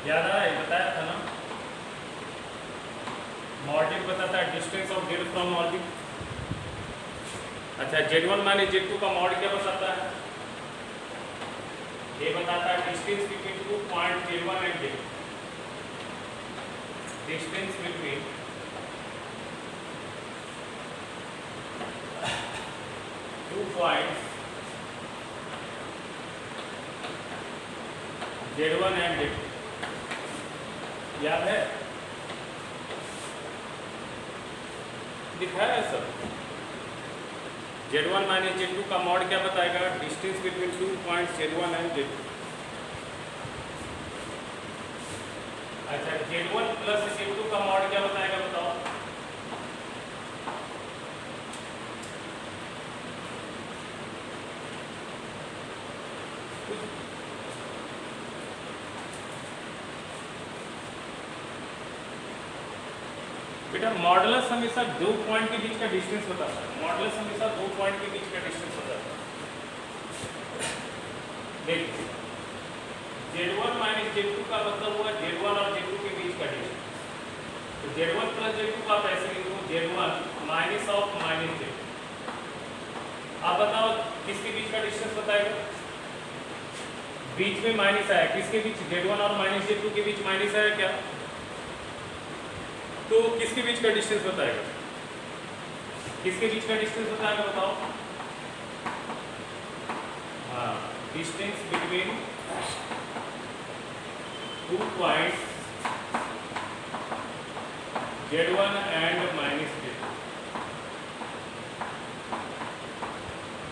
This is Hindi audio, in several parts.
याद आ रहा है, बताया था ना, ऑर्बिट बताता है distance of Z from orbit. अच्छा, Z1 माइनस Z2 का मॉड क्या बताता है? ये बताता है distance between 2 point Z1 and Z2। Distance between 2 point Z1 and Z2। याद है, दिखाया है सब। Z1 माइनस Z2 का मॉड क्या बताएगा? Distance between 2 point Z1 and Z2। अच्छा, Z1 प्लस Z2 का मॉड क्या बताएगा, बताओ? बेटा मॉडुलस हमेशा 2 पॉइंट के बीच का डिस्टेंस बताता है। मॉडुलस हमेशा 2 पॉइंट के बीच का डिस्टेंस बताता है। देखिए, Z1 माइनस Z2 का मतलब हुआ Z1 और Z2 के बीच का डिस्टेंस। तो Z1 प्लस Z2 का आप ऐसे लिखो, Z1 minus of minus Z2। आप बताओ किसके बीच का डिस्टेंस बताएगा? बीच में माइनस आया, किसके बीच? Z1 और माइनस Z2 के बीच माइनस आया क्या? तो किसके बीच का डिस्टेंस बताएगा? किसके बीच का डिस्टेंस बताएगा, बताओ? हाँ, distance between 2 point Z1 and minus Z2।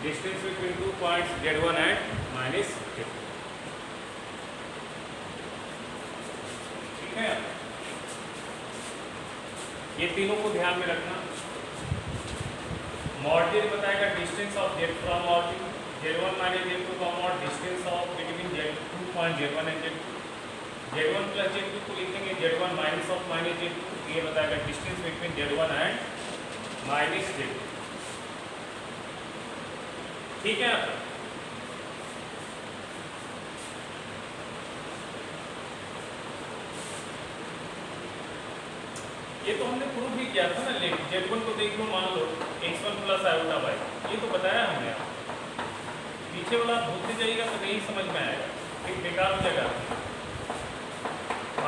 Distance between 2 point Z1 and minus Z2। ठीक है, ये तीनों को ध्यान में रखना। मॉड Z बताएगा distance of Z from orbit. Z1 minus Z2 का mod distance of between 2 point Z1 and Z2। Z1 plus Z2 को लिखेंगे Z1 minus of minus Z2। ये बताएगा distance between Z1 and minus Z2। ठीक है, ये तो हमने प्रूव भी किया था ना। लेकिन Z1 को देख लो, मान लो x1 प्लस आयोटा y, ये तो बताया हमने। पीछे वाला भूलते जाइएगा तो नहीं समझ में आएगा, फिर बेकार हो जाएगा।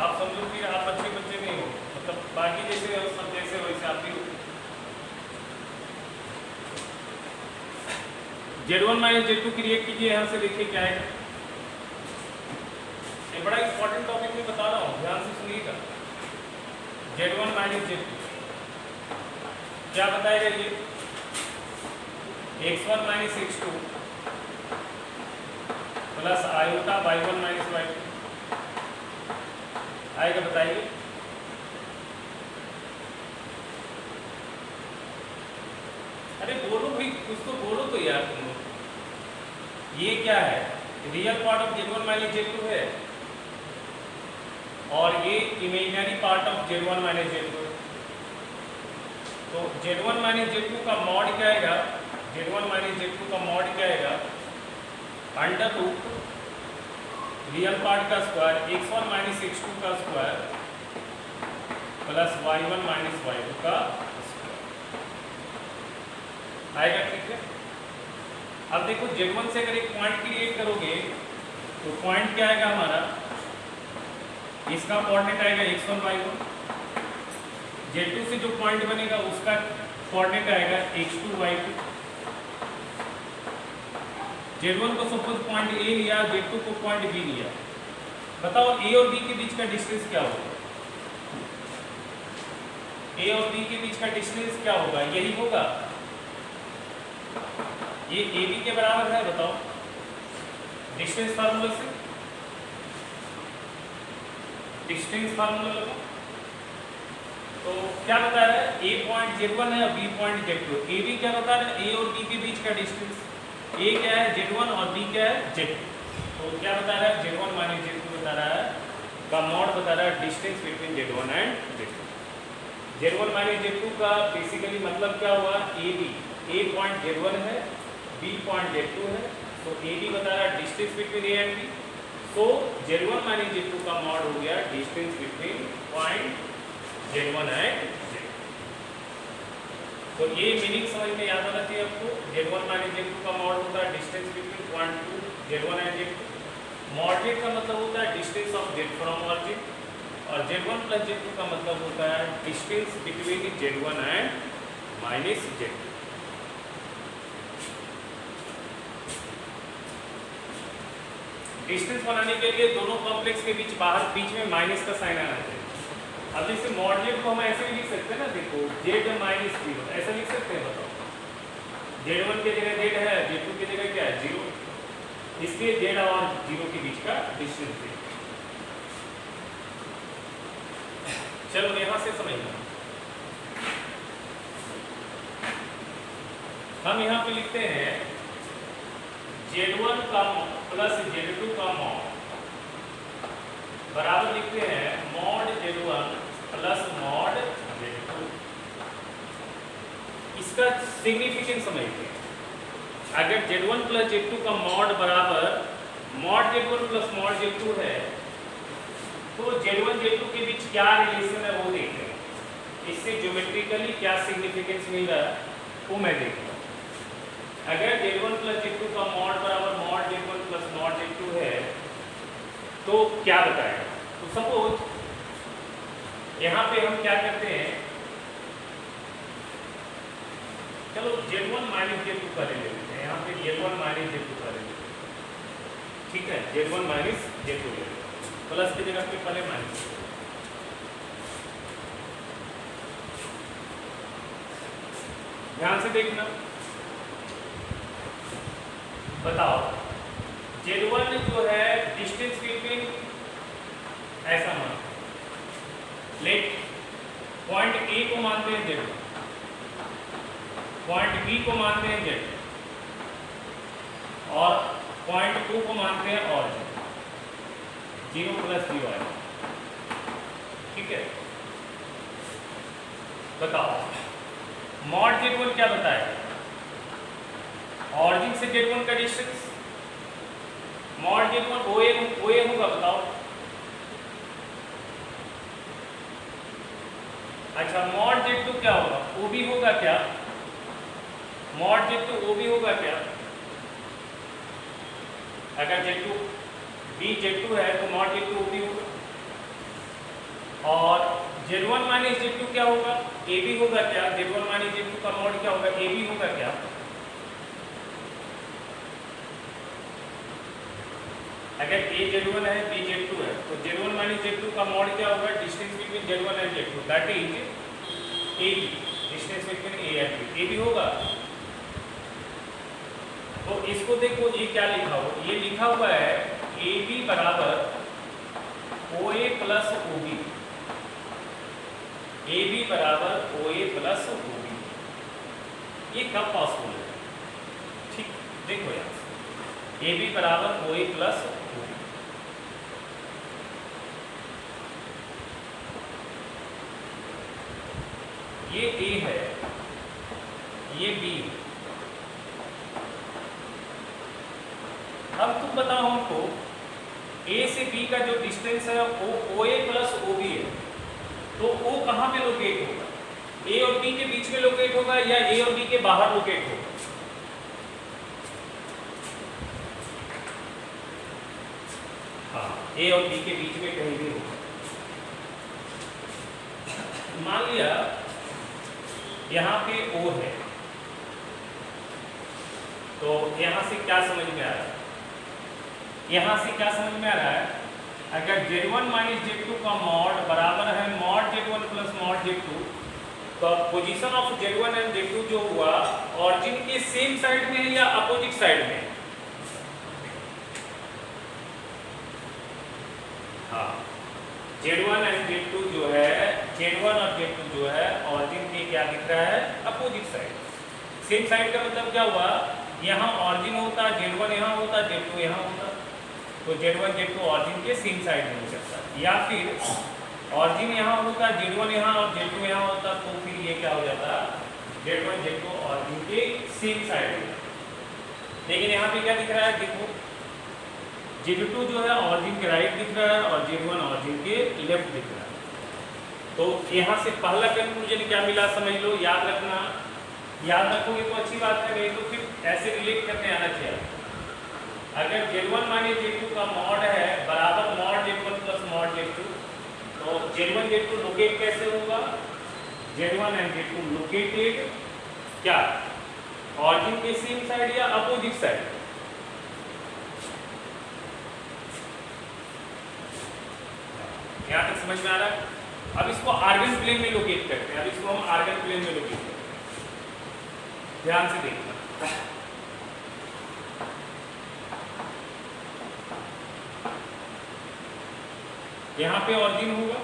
आप समझो कि आप अच्छे बच्चे नहीं हो, मतलब बाकी जैसे हो सब जैसे वैसे आप भी हो। Z1 माइनस Z2 क्रिएट कीजिए, यहाँ से देखिए क्या है। ये बड़ा इंपॉर्टेंट टॉपिक में बता रहा हूँ, ध्यान से सुनिएगा। Z1 माइनस Z2 क्या बताएगा? ये x1 minus x2 plus iota y1 minus y2 आएगा, बताइए। अरे बोलो भाई, कुछ तो बोलो तो यार तुम लोग। ये क्या है? Real part of Z1 minus Z2 है और ये imaginary part of Z1 minus Z2। तो Z1 माइनस Z2 का मॉड क्या आएगा? Z1 माइनस Z2 का मॉड क्या आएगा? अंडर रूट रियल पार्ट का स्क्वायर x1 माइनस x2 का square plus y1 minus y2 का स्क्वायर आएगा। ठीक है, अब देखो Z1 से अगर एक पॉइंट क्रिएट करोगे तो पॉइंट क्या आएगा हमारा? इसका कोऑर्डिनेट आएगा x1 y1। Z2 से जो पॉइंट बनेगा उसका कोऑर्डिनेट आएगा x2 y2। Z1 को सपोज पॉइंट A लिया, Z2 को पॉइंट B लिया। बताओ A और B के बीच का डिस्टेंस क्या होगा? A और B के बीच का डिस्टेंस क्या होगा? यही होगा, ये AB के बराबर है। बताओ डिस्टेंस फार्मूला से, डिस्टेंस फार्मूला लगाओ। तो क्या बता रहा है? A पॉइंट Z1 है और B पॉइंट Z2। AB क्या बता रहा है? A और B के बीच का डिस्टेंस। A क्या है? Z1 और B क्या है? Z2। तो क्या बता रहा है? Z1 माइनस Z2 बता रहा है, का मॉड बता रहा है distance between Z1 and Z2। Z1 minus Z2 का बेसिकली मतलब क्या हुआ? AB, A पॉइंट Z1 है, B पॉइंट Z2 है। तो AB बता रहा है distance between A and B। So Z1 minus Z2 का मॉड हो गया distance between point Z1 and Z2। तो ये मीनिंग समझ में याद आना चाहिए आपको। Z1 माइनस Z2 का मॉड होता है distance between point two Z1 and Z2। Moderate का मतलब होता है distance of Z from origin, और Z1 प्लस Z2 का मतलब होता है distance between Z1 and minus Z2। Distance बनाने के लिए दोनों कॉम्प्लेक्स के बीच में माइनस का साइन आना चाहिए। अब जैसे मॉडरेट को हम ऐसे भी लिख सकते हैं ना, देखो Z माइनस 0 ऐसा लिख सकते हैं, बताओ। Z1 की जगह Z है, Z2 की जगह क्या है 0, इसलिए Z और 0 के बीच का डिस्टेंस है। चलो यहां से समझना, हम यहां पे लिखते हैं Z1 का प्लस Z2 का मॉड बराबर लिखते हैं mod Z1 plus mod Z2। इसका सिग्निफिकेंस समझते हैं। अगर Z1 प्लस Z2 का मॉड बराबर mod Z1 plus mod Z2 है, तो Z1 Z2 के बीच क्या रिलेशन है वो देखते हैं। इससे ज्योमेट्रिकली क्या सिग्निफिकेंस मिल रहा है वो मैं देखूंगा। अगर Z1 प्लस Z2 का मॉड बराबर mod Z1 plus mod Z2 है तो क्या बताएगा। तो सपोज यहाँ पे हम क्या करते हैं, चलो Z1 माइनस Z2 का ले लेते हैं। यहाँ पे Z1 माइनस Z2 का ले लेते हैं, ठीक है। Z1 माइनस Z2 ले लेते हैं, प्लस की जगह पे पहले माइनस। ध्यान से देखना, बताओ Z1 जो है डिस्टेंस बिटवीन, ऐसा मान लेट पॉइंट A को मानते हैं Z, पॉइंट B को मानते हैं Z, और पॉइंट 2 को मानते हैं और 0 प्लस 0 है, ठीक है। बताओ मॉड Z1 क्या बताएगा, ऑरिजिन से Z1 का डिस्टेंस। मॉड Z1 OA होगा, बताओ। अच्छा मॉड Z2 क्या होगा, OB होगा क्या, मॉड Z2 OB होगा क्या। अगर Z2 B Z2 है तो मॉड Z2 OB होगा। और Z1 माइनस Z2 क्या होगा, AB होगा क्या। Z1 माइनस Z2 का मॉड क्या होगा, AB होगा क्या। अगर A Z1 है B Z2 है तो Z1 माइनस Z2 का मॉड क्या होगा, distance between Z1 and Z2, that is AB, distance between A and B, AB होगा। तो इसको देखो ये क्या लिखा हुआ, ये लिखा हुआ है AB बराबर OA प्लस OB, AB बराबर OA प्लस OB। ये कब पॉसिबल है, ठीक देखो यार, AB बराबर OA प्लस OB। ये A है, ये B है। अब तुम बताओ हमको A से B का जो डिस्टेंस है वो OA प्लस OB है, तो O कहाँ पे लोकेट होगा, A और B के बीच में लोकेट होगा या A और B के बाहर लोकेट होगा। हाँ A और B के बीच में कहीं भी होगा। मान लिया यहाँ पे O है, तो यहाँ से क्या समझ में आ रहा है, यहाँ से क्या समझ में आ रहा है, अगर Z1 माइनस Z2 का मॉड बराबर है mod Z1 plus mod Z2, तो position of Z1 and Z2 जो हुआ ऑरिजिन के सेम साइड में है या अपोजिट साइड में। हाँ Z1 एंड Z2 जो है, Z1 और Z2 जो है ऑरिजिन के क्या दिख रहा है, अपोजिट साइड। सेम साइड का मतलब क्या हुआ, यहाँ ऑरिजिन होता, Z1 यहाँ होता, Z2 यहाँ होता, तो Z1 Z2 ऑरिजिन के सेम साइड में हो सकता है। या फिर ऑरिजिन यहाँ होता, Z1 यहाँ और Z2 यहाँ होता, तो फिर ये क्या हो जाता, Z1 Z2 ऑरिजिन के सेम साइड में। लेकिन यहाँ पे क्या दिख रहा है, देखो Z2 जो है ऑरिजिन के राइट दिख रहा है और Z1 ऑरिजिन के लेफ्ट दिख रहा है। तो यहाँ से पहला कंक्लूजन क्या मिला समझ लो, याद रखना, याद रखोगे तो अच्छी बात है, नहीं तो फिर ऐसे रिलेट करने आना चाहिए। अगर Z1 माइनस Z2 का मॉड है बराबर mod Z1 plus mod Z2, तो Z1 Z2 लोकेट कैसे होगा? Z1 एंड Z2 लोकेटेड क्या ऑरिजिन के सेम साइड या अपोजिट साइड? यहाँ तक समझ में आ रहा है? अब इसको आर्गन प्लेन में लोकेट करते हैं। अब इसको हम आर्गन प्लेन में लोकेट करते हैं, ध्यान से देखना। यहाँ पे ऑरिजिन होगा,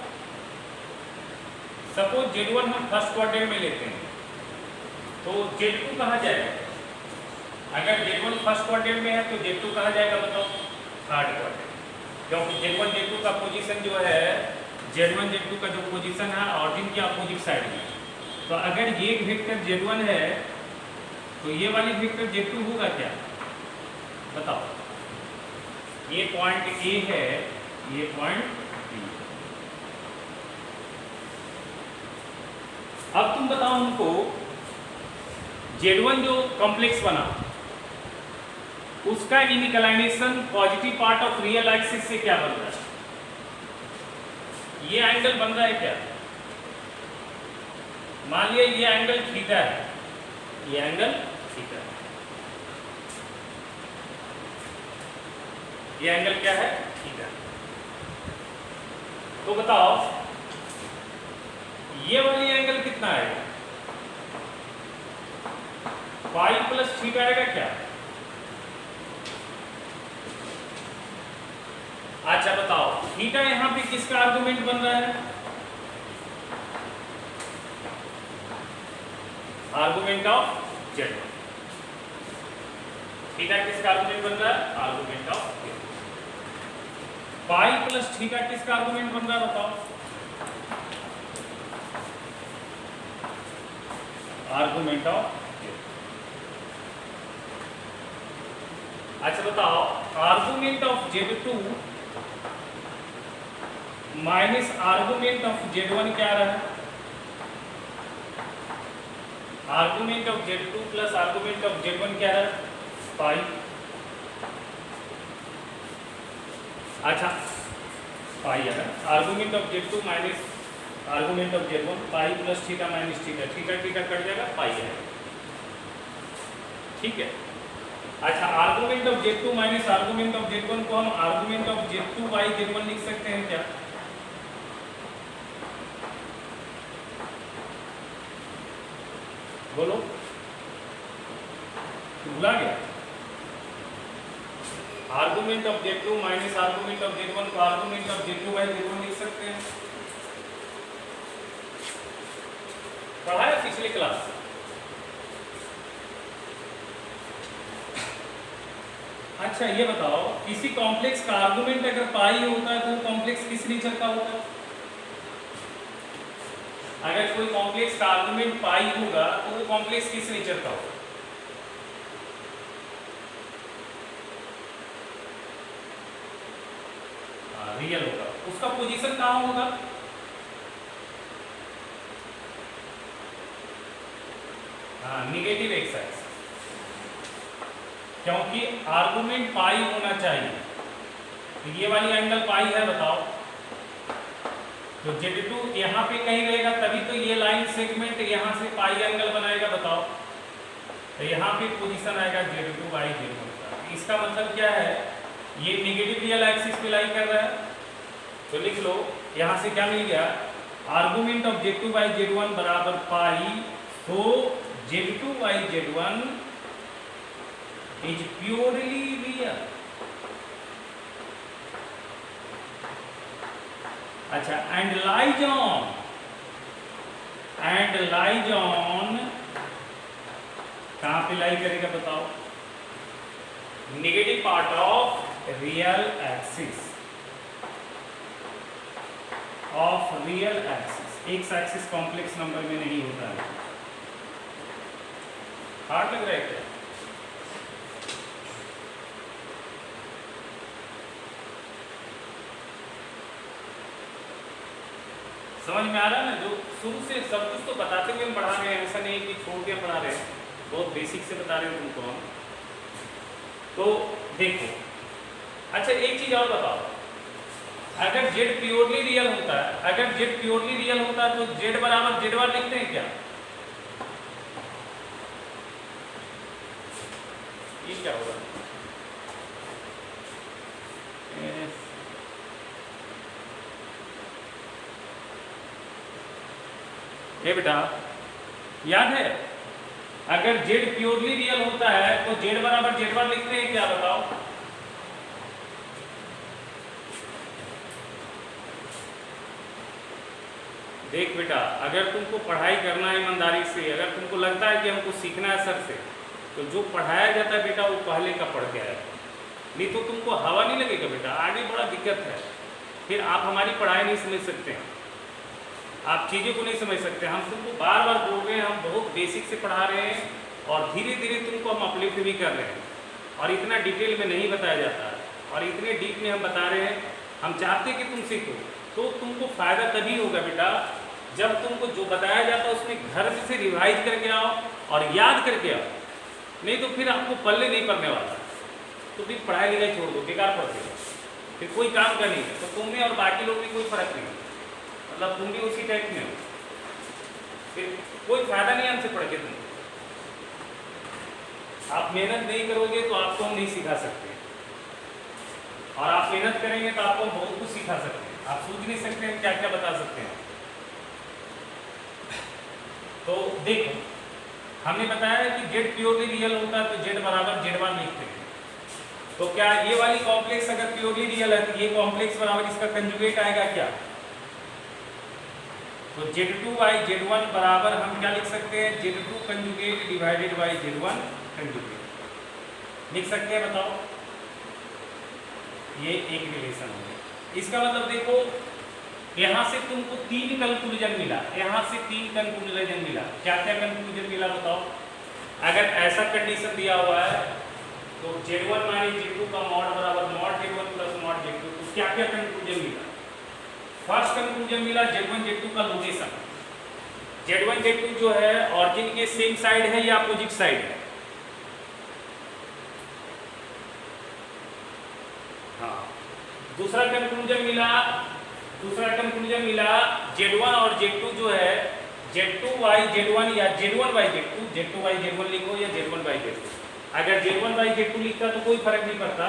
सपोज Z1 हम फर्स्ट क्वाड्रेंट में लेते हैं, तो Z2 कहाँ जाएगा? अगर Z1 फर्स्ट क्वाड्रेंट में है तो Z2 कहाँ जाएगा बताओ? थर्ड क्वाड्रेंट, क्योंकि Z1 Z2 का पोजीशन जो है, Z1 Z2 का जो पोजीशन है ऑरिजिन के अपोजिट साइड में। तो अगर ये वेक्टर Z1 है तो ये वाली वेक्टर Z2 होगा क्या? बताओ। ये पॉइंट A है, ये पॉइंट B। अब तुम बताओ हमको, Z1 जो कॉम्प्लेक्स बना उसका inclination positive part of real axis से क्या बन रहा है? ये एंगल बन रहा है क्या? मान लिया ये एंगल थीटा है, ये एंगल थीटा है, ये एंगल क्या है? थीटा। तो बताओ ये वाली एंगल कितना आएगा? पाई प्लस थीटा आएगा क्या? अच्छा बताओ, थीटा यहाँ पे किसका आर्गुमेंट बन रहा है? Argument of Z1। थीटा किसका आर्गुमेंट बन रहा है? Argument of Z1। Pi plus theta किसका आर्गुमेंट बन रहा है बताओ? Argument of Z1। अच्छा बताओ, argument of Z2 minus argument of Z1 क्या रहा है? Argument of Z2 plus argument of Z1 क्या रहा? पाई। अच्छा पाई है ना, argument of Z2 minus argument of Z1, pi plus theta minus theta, theta theta cut जाएगा, पाई है, ठीक है। अच्छा argument of Z2 minus argument of Z1 को हम argument of Z2 by Z1 लिख सकते हैं क्या? बोलो, भूला गया? Argument of Z2 minus argument of Z1 को argument of Z2 by Z1 लिख सकते हैं। पढ़ाया पिछले क्लास। अच्छा ये बताओ, किसी कॉम्प्लेक्स का आर्गुमेंट अगर पाई होता है तो कॉम्प्लेक्स किस नेचर का होता है? अगर कोई कॉम्प्लेक्स का आर्गुमेंट पाई होगा तो वो कॉम्प्लेक्स किस नेचर का होगा? रियल होगा। उसका पोजीशन कहाँ होगा? निगेटिव एक्स एक्सिस, क्योंकि आर्गुमेंट पाई होना चाहिए। तो ये वाली एंगल पाई है बताओ, तो Z2 यहाँ पे कहीं रहेगा तभी तो ये लाइन सेगमेंट यहाँ से पाई एंगल बनाएगा बताओ। तो यहाँ पे पोजीशन आएगा Z2 बाई Z1 का। इसका मतलब क्या है? ये निगेटिव रियल एक्सिस पे लाई कर रहा है। तो लिख लो, यहाँ से क्या मिल गया? Argument of Z2 by Z1 बराबर पाई, तो Z2 by Z1 is purely real. अच्छा एंड लाइज ऑन कहां पे लाई करेगा बताओ? Negative part of real axis, x axis complex number में नहीं होता है। हार्ड लग रहा है क्या? समझ में आ रहा है ना? जो शुरू से सब कुछ तो बताते हुए हम पढ़ा रहे हैं, ऐसा नहीं कि छोड़ के पढ़ा रहे हैं, बहुत बेसिक से बता रहे हैं तुमको हम। तो देखो, अच्छा एक चीज और बताओ, अगर z प्योरली रियल होता है, अगर z प्योरली रियल होता है तो z बराबर z बार लिखते हैं क्या? ये क्या होगा? ये बेटा याद है, अगर z प्योरली रियल होता है तो z बराबर z बार लिखते हैं क्या? बताओ। देख बेटा, अगर तुमको पढ़ाई करना है ईमानदारी से, अगर तुमको लगता है कि हमको सीखना है सर से, तो जो पढ़ाया जाता है बेटा वो पहले का पढ़ के आया, नहीं तो तुमको हवा नहीं लगेगा बेटा, आगे बड़ा दिक्कत है, फिर आप हमारी पढ़ाई नहीं समझ सकते हैं, आप चीज़ों को नहीं समझ सकते। हम तुमको बार बार बोल रहे हैं, हम बहुत बेसिक से पढ़ा रहे हैं और धीरे धीरे तुमको हम अपलिफ्ट भी कर रहे हैं, और इतना डिटेल में नहीं बताया जाता है, और इतने डीप में हम बता रहे हैं। हम चाहते हैं कि तुम सीखो, तो तुमको फ़ायदा तभी होगा बेटा जब तुमको जो बताया जाता है उसमें घर से रिवाइज करके आओ और याद करके आओ, नहीं तो फिर आपको पल्ले नहीं पड़ने वाला, तो फिर पढ़ाई लिखाई छोड़ दो, बेकार पढ़ते हो, फिर कोई काम का नहीं है, तो तुम में और बाकी लोग में कोई फर्क नहीं है, मतलब तुम भी उसी टाइप में हो, फिर कोई फायदा नहीं हमसे पढ़ के। तुम आप मेहनत नहीं करोगे तो आपको हम नहीं सिखा सकते, और आप मेहनत करेंगे तो आपको हम बहुत कुछ सिखा सकते हैं, आप सोच नहीं सकते हैं क्या क्या बता सकते हैं। तो देखो, हमने बताया कि z प्योरली रियल होता है तो z बराबर z बार लिखते हैं, तो क्या ये वाली कॉम्प्लेक्स अगर प्योरली रियल है तो ये कॉम्प्लेक्स बराबर इसका कंजुगेट आएगा क्या? तो z2 बाई z1 बराबर हम क्या लिख सकते हैं? z2 conjugate divided by z1 conjugate लिख सकते हैं, बताओ। ये एक रिलेशन हो गया। इसका मतलब देखो, यहाँ से तुमको 3 कंक्लूजन मिला, यहाँ से 3 कंक्लूजन मिला। क्या क्या कंक्लूजन मिला बताओ? अगर ऐसा कंडीशन दिया हुआ है तो z1 माइनस z2 का मॉड बराबर mod z1 plus mod z2, तो क्या क्या कंक्लूजन मिला? फर्स्ट कंक्लूजन मिला z1 z2 का लोकेशन। z1 z2 जो है ऑरिजिन के सेम साइड है या अपोजिट साइड है? हाँ। दूसरा कंक्लूजन मिला z1 और z2 जो है z2 बाई z1 या z1 by z2, z2 by z1 लिखो या z1 बाई z2। अगर z1 बाई z2 लिखता तो कोई फर्क नहीं पड़ता,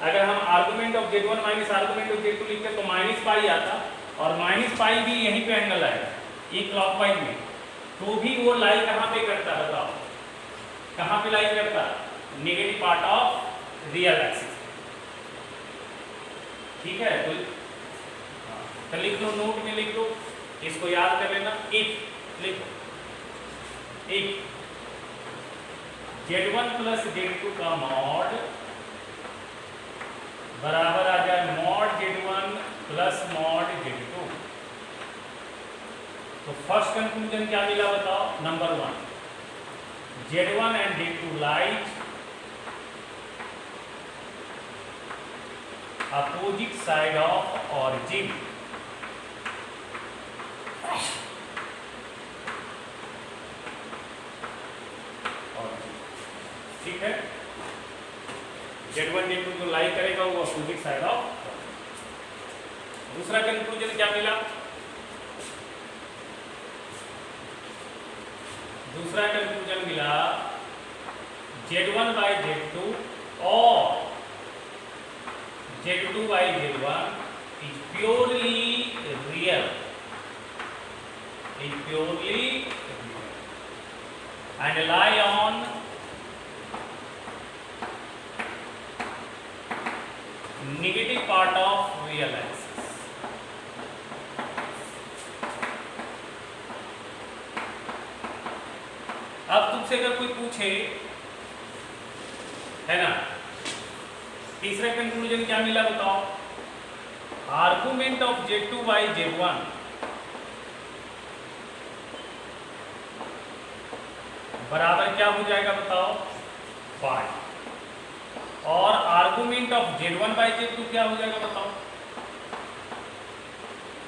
अगर हम argument of z1 minus argument of z2 लिखते तो माइनस पाई आता, और माइनस पाई भी यहीं पे एंगल आएगा, ये क्लॉकवाइज में, तो भी वो लाई कहाँ पे करता है बताओ? कहाँ पे लाई करता? Negative part of real axis. ठीक है, तो लिख लो, नोट में लिख लो, इसको याद कर लेना। इफ लिखो, इफ z1 प्लस z2 का मॉड बराबर आ जाए mod z1 plus mod z2, तो फर्स्ट कंक्लूजन क्या मिला बताओ? Number 1, z1 and z2 lies opposite side of origin. ठीक है, z1 z2 जो लाई करेगा वो अपोजिट साइड ऑफ। दूसरा कंक्लूजन क्या मिला? दूसरा कंक्लूजन मिला z1 बाई z2 और z2 by z1 is purely real, is purely real and lie on negative part of real axis। अब तुमसे अगर कोई पूछे, है ना, तीसरा कंक्लूजन क्या मिला बताओ? Argument of z2 by z1 बराबर क्या हो जाएगा बताओ? 5, और argument of z1 by z2 क्या हो जाएगा बताओ?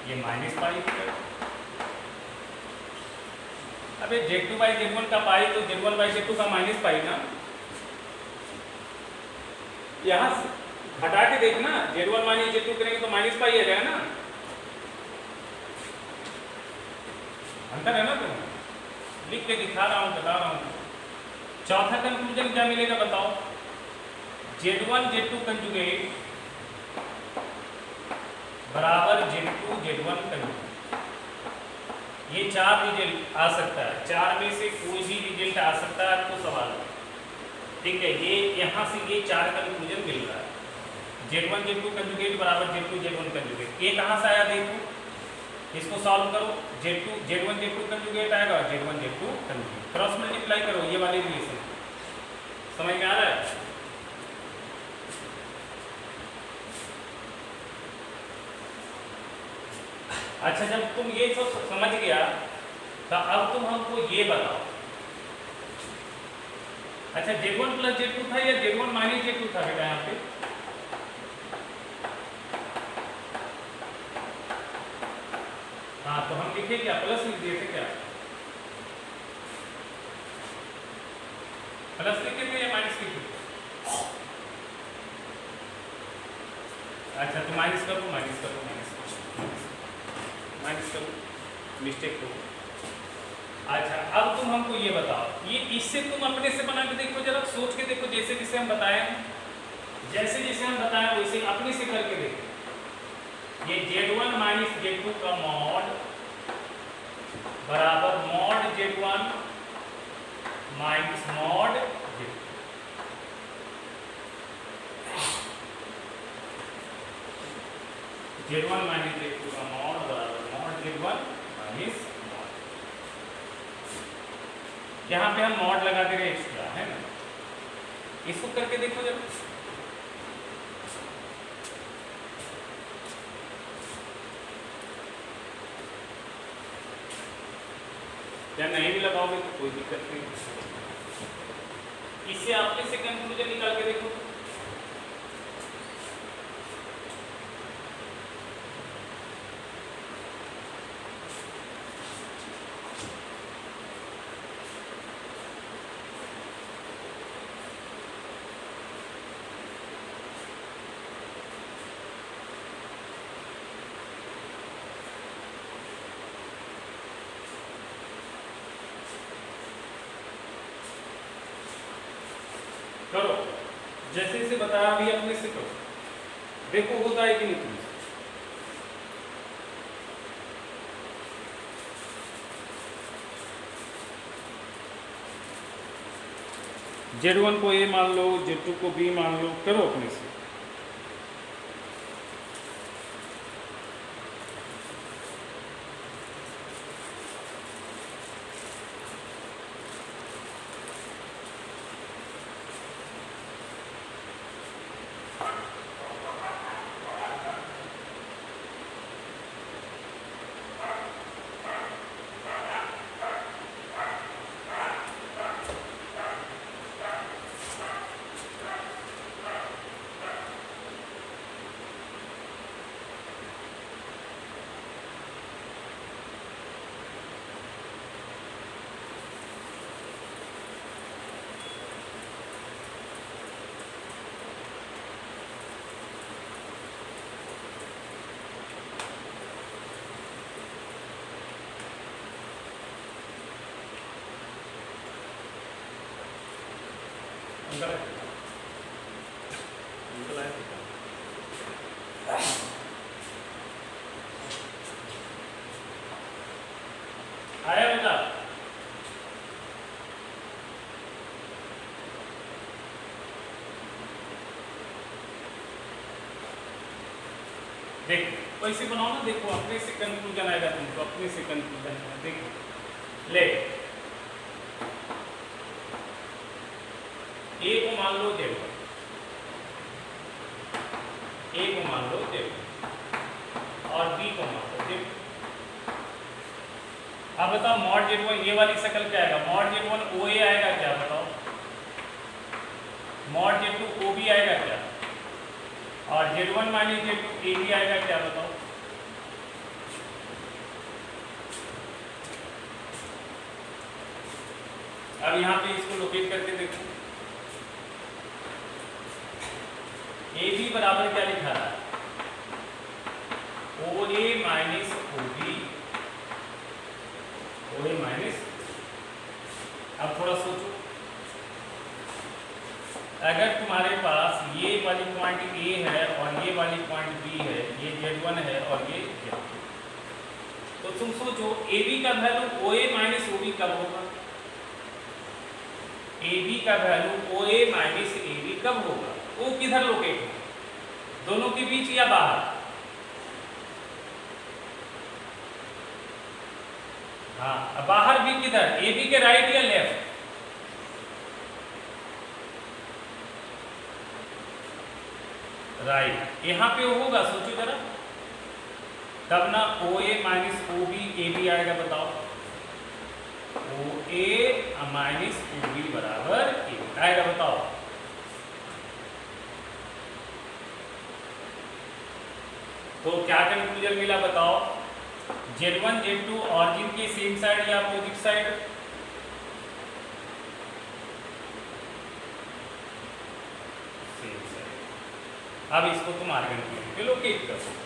ये माइनस पाई स्क्वायर। अबे Z2 बाई Z1 का पाई तो Z1 बाई Z2 का माइनस पाई ना। यहाँ घटा के देखना, Z1 माइनस Z2 करेंगे तो माइनस पाई आ जाएगा ना। अंतर है ना। तुम लिख के दिखा रहा हूँ, बता रहा हूँ। चौथा कंक्लूजन क्या मिलेगा बताओ? Z1 Z2 कंजुगेट बराबर Z2 Z1 कंजुगेट। ये 4 रिजल्ट आ सकता है, 4 में से कोई भी रिजल्ट आ सकता है आपको सवाल में। ठीक है, ये यहाँ से ये 4 कंक्लूजन मिल रहा है। Z1 Z2 कंजुगेट बराबर Z2 Z1 कंजुगेट। ये कहाँ से आया देखो, इसको सॉल्व करो। Z1 Z2 कंजुगेट आएगा, Z1 Z2 conjugate, cross multiply करो ये वाले रिलेशन। समझ में आ रहा है? अच्छा, जब तुम ये सब समझ गया तो अब तुम हमको ये बताओ, अच्छा Z1 प्लस Z2 था या Z1 माइनस Z2 था बेटा यहाँ पे? हाँ, तो हम लिखे क्या, प्लस लिख दिए थे क्या? प्लस लिखे थे या माइनस लिखे थे? अच्छा, तो माइनस करो, माइनस करो, माइनस करो, मिस्टेक हो। अच्छा, अब तुम हमको ये बताओ, ये इससे तुम अपने से बना के देखो, जरा सोच के देखो, जैसे जैसे हम बताए, जैसे जैसे हम बताए वैसे अपने से करके देखो। ये Z1 माइनस Z2 का मॉड बराबर mod Z1 minus mod Z2। Z1 minus Z2 का मॉड बराबर मॉड Z1 माइनस मॉड। यहाँ पे हम मॉड लगा दे रहे एक्स्ट्रा, है ना। इसको करके देखो जब, या नहीं भी लगाओगे तो कोई दिक्कत नहीं। इससे आपने से कंक्लूजन निकाल के देखो। करो जैसे जैसे बताया अभी अपने से करो, देखो होता है कि नहीं तुमसे। Z1 को A मान लो, Z2 को B मान लो, करो अपने से। आया बेटा? देखो वैसे बनाओ ना, देखो अपने से कंक्लूजन आएगा तुमको, अपने से कंक्लूजन आएगा। देखो ले A को मान लो Z1, A को मान लो Z1 और B को मान लो Z2। अब बताओ मॉड Z1 ये वाली शक्ल क्या आएगा? मॉड Z1 OA आएगा क्या बताओ? मॉड Z2 OB आएगा क्या? और Z1 माइनस Z2 AB आएगा क्या बताओ? अब यहाँ पे इसको लोकेट करके देखो, ए बी बराबर क्या लिखा रहा है, ओ A minus O B, O A minus. अब थोड़ा सोचो, अगर तुम्हारे पास ये वाली पॉइंट ए है और ये वाली पॉइंट बी है, ये Z1 है और ये Z2, तो तुम सोचो ए बी का value O A minus O B कब होगा, ए बी का value O A minus A B कब होगा, वो किधर लोकेट होगा, दोनों के बीच या बाहर? हाँ, बाहर भी किधर, ए बी के राइट या लेफ्ट? राइट, यहाँ पे होगा, सोचो जरा, तब ना O A minus O B A B आएगा, बताओ, ओ ए माइनस ओ बी बराबर ए बी आएगा, बताओ। तो क्या कंक्लूजन मिला बताओ, Z1 Z2 ऑरिजिन की सेम साइड या अपोजिट साइड? Same side. अब इसको तुम आर्गन पे लोकेट करो,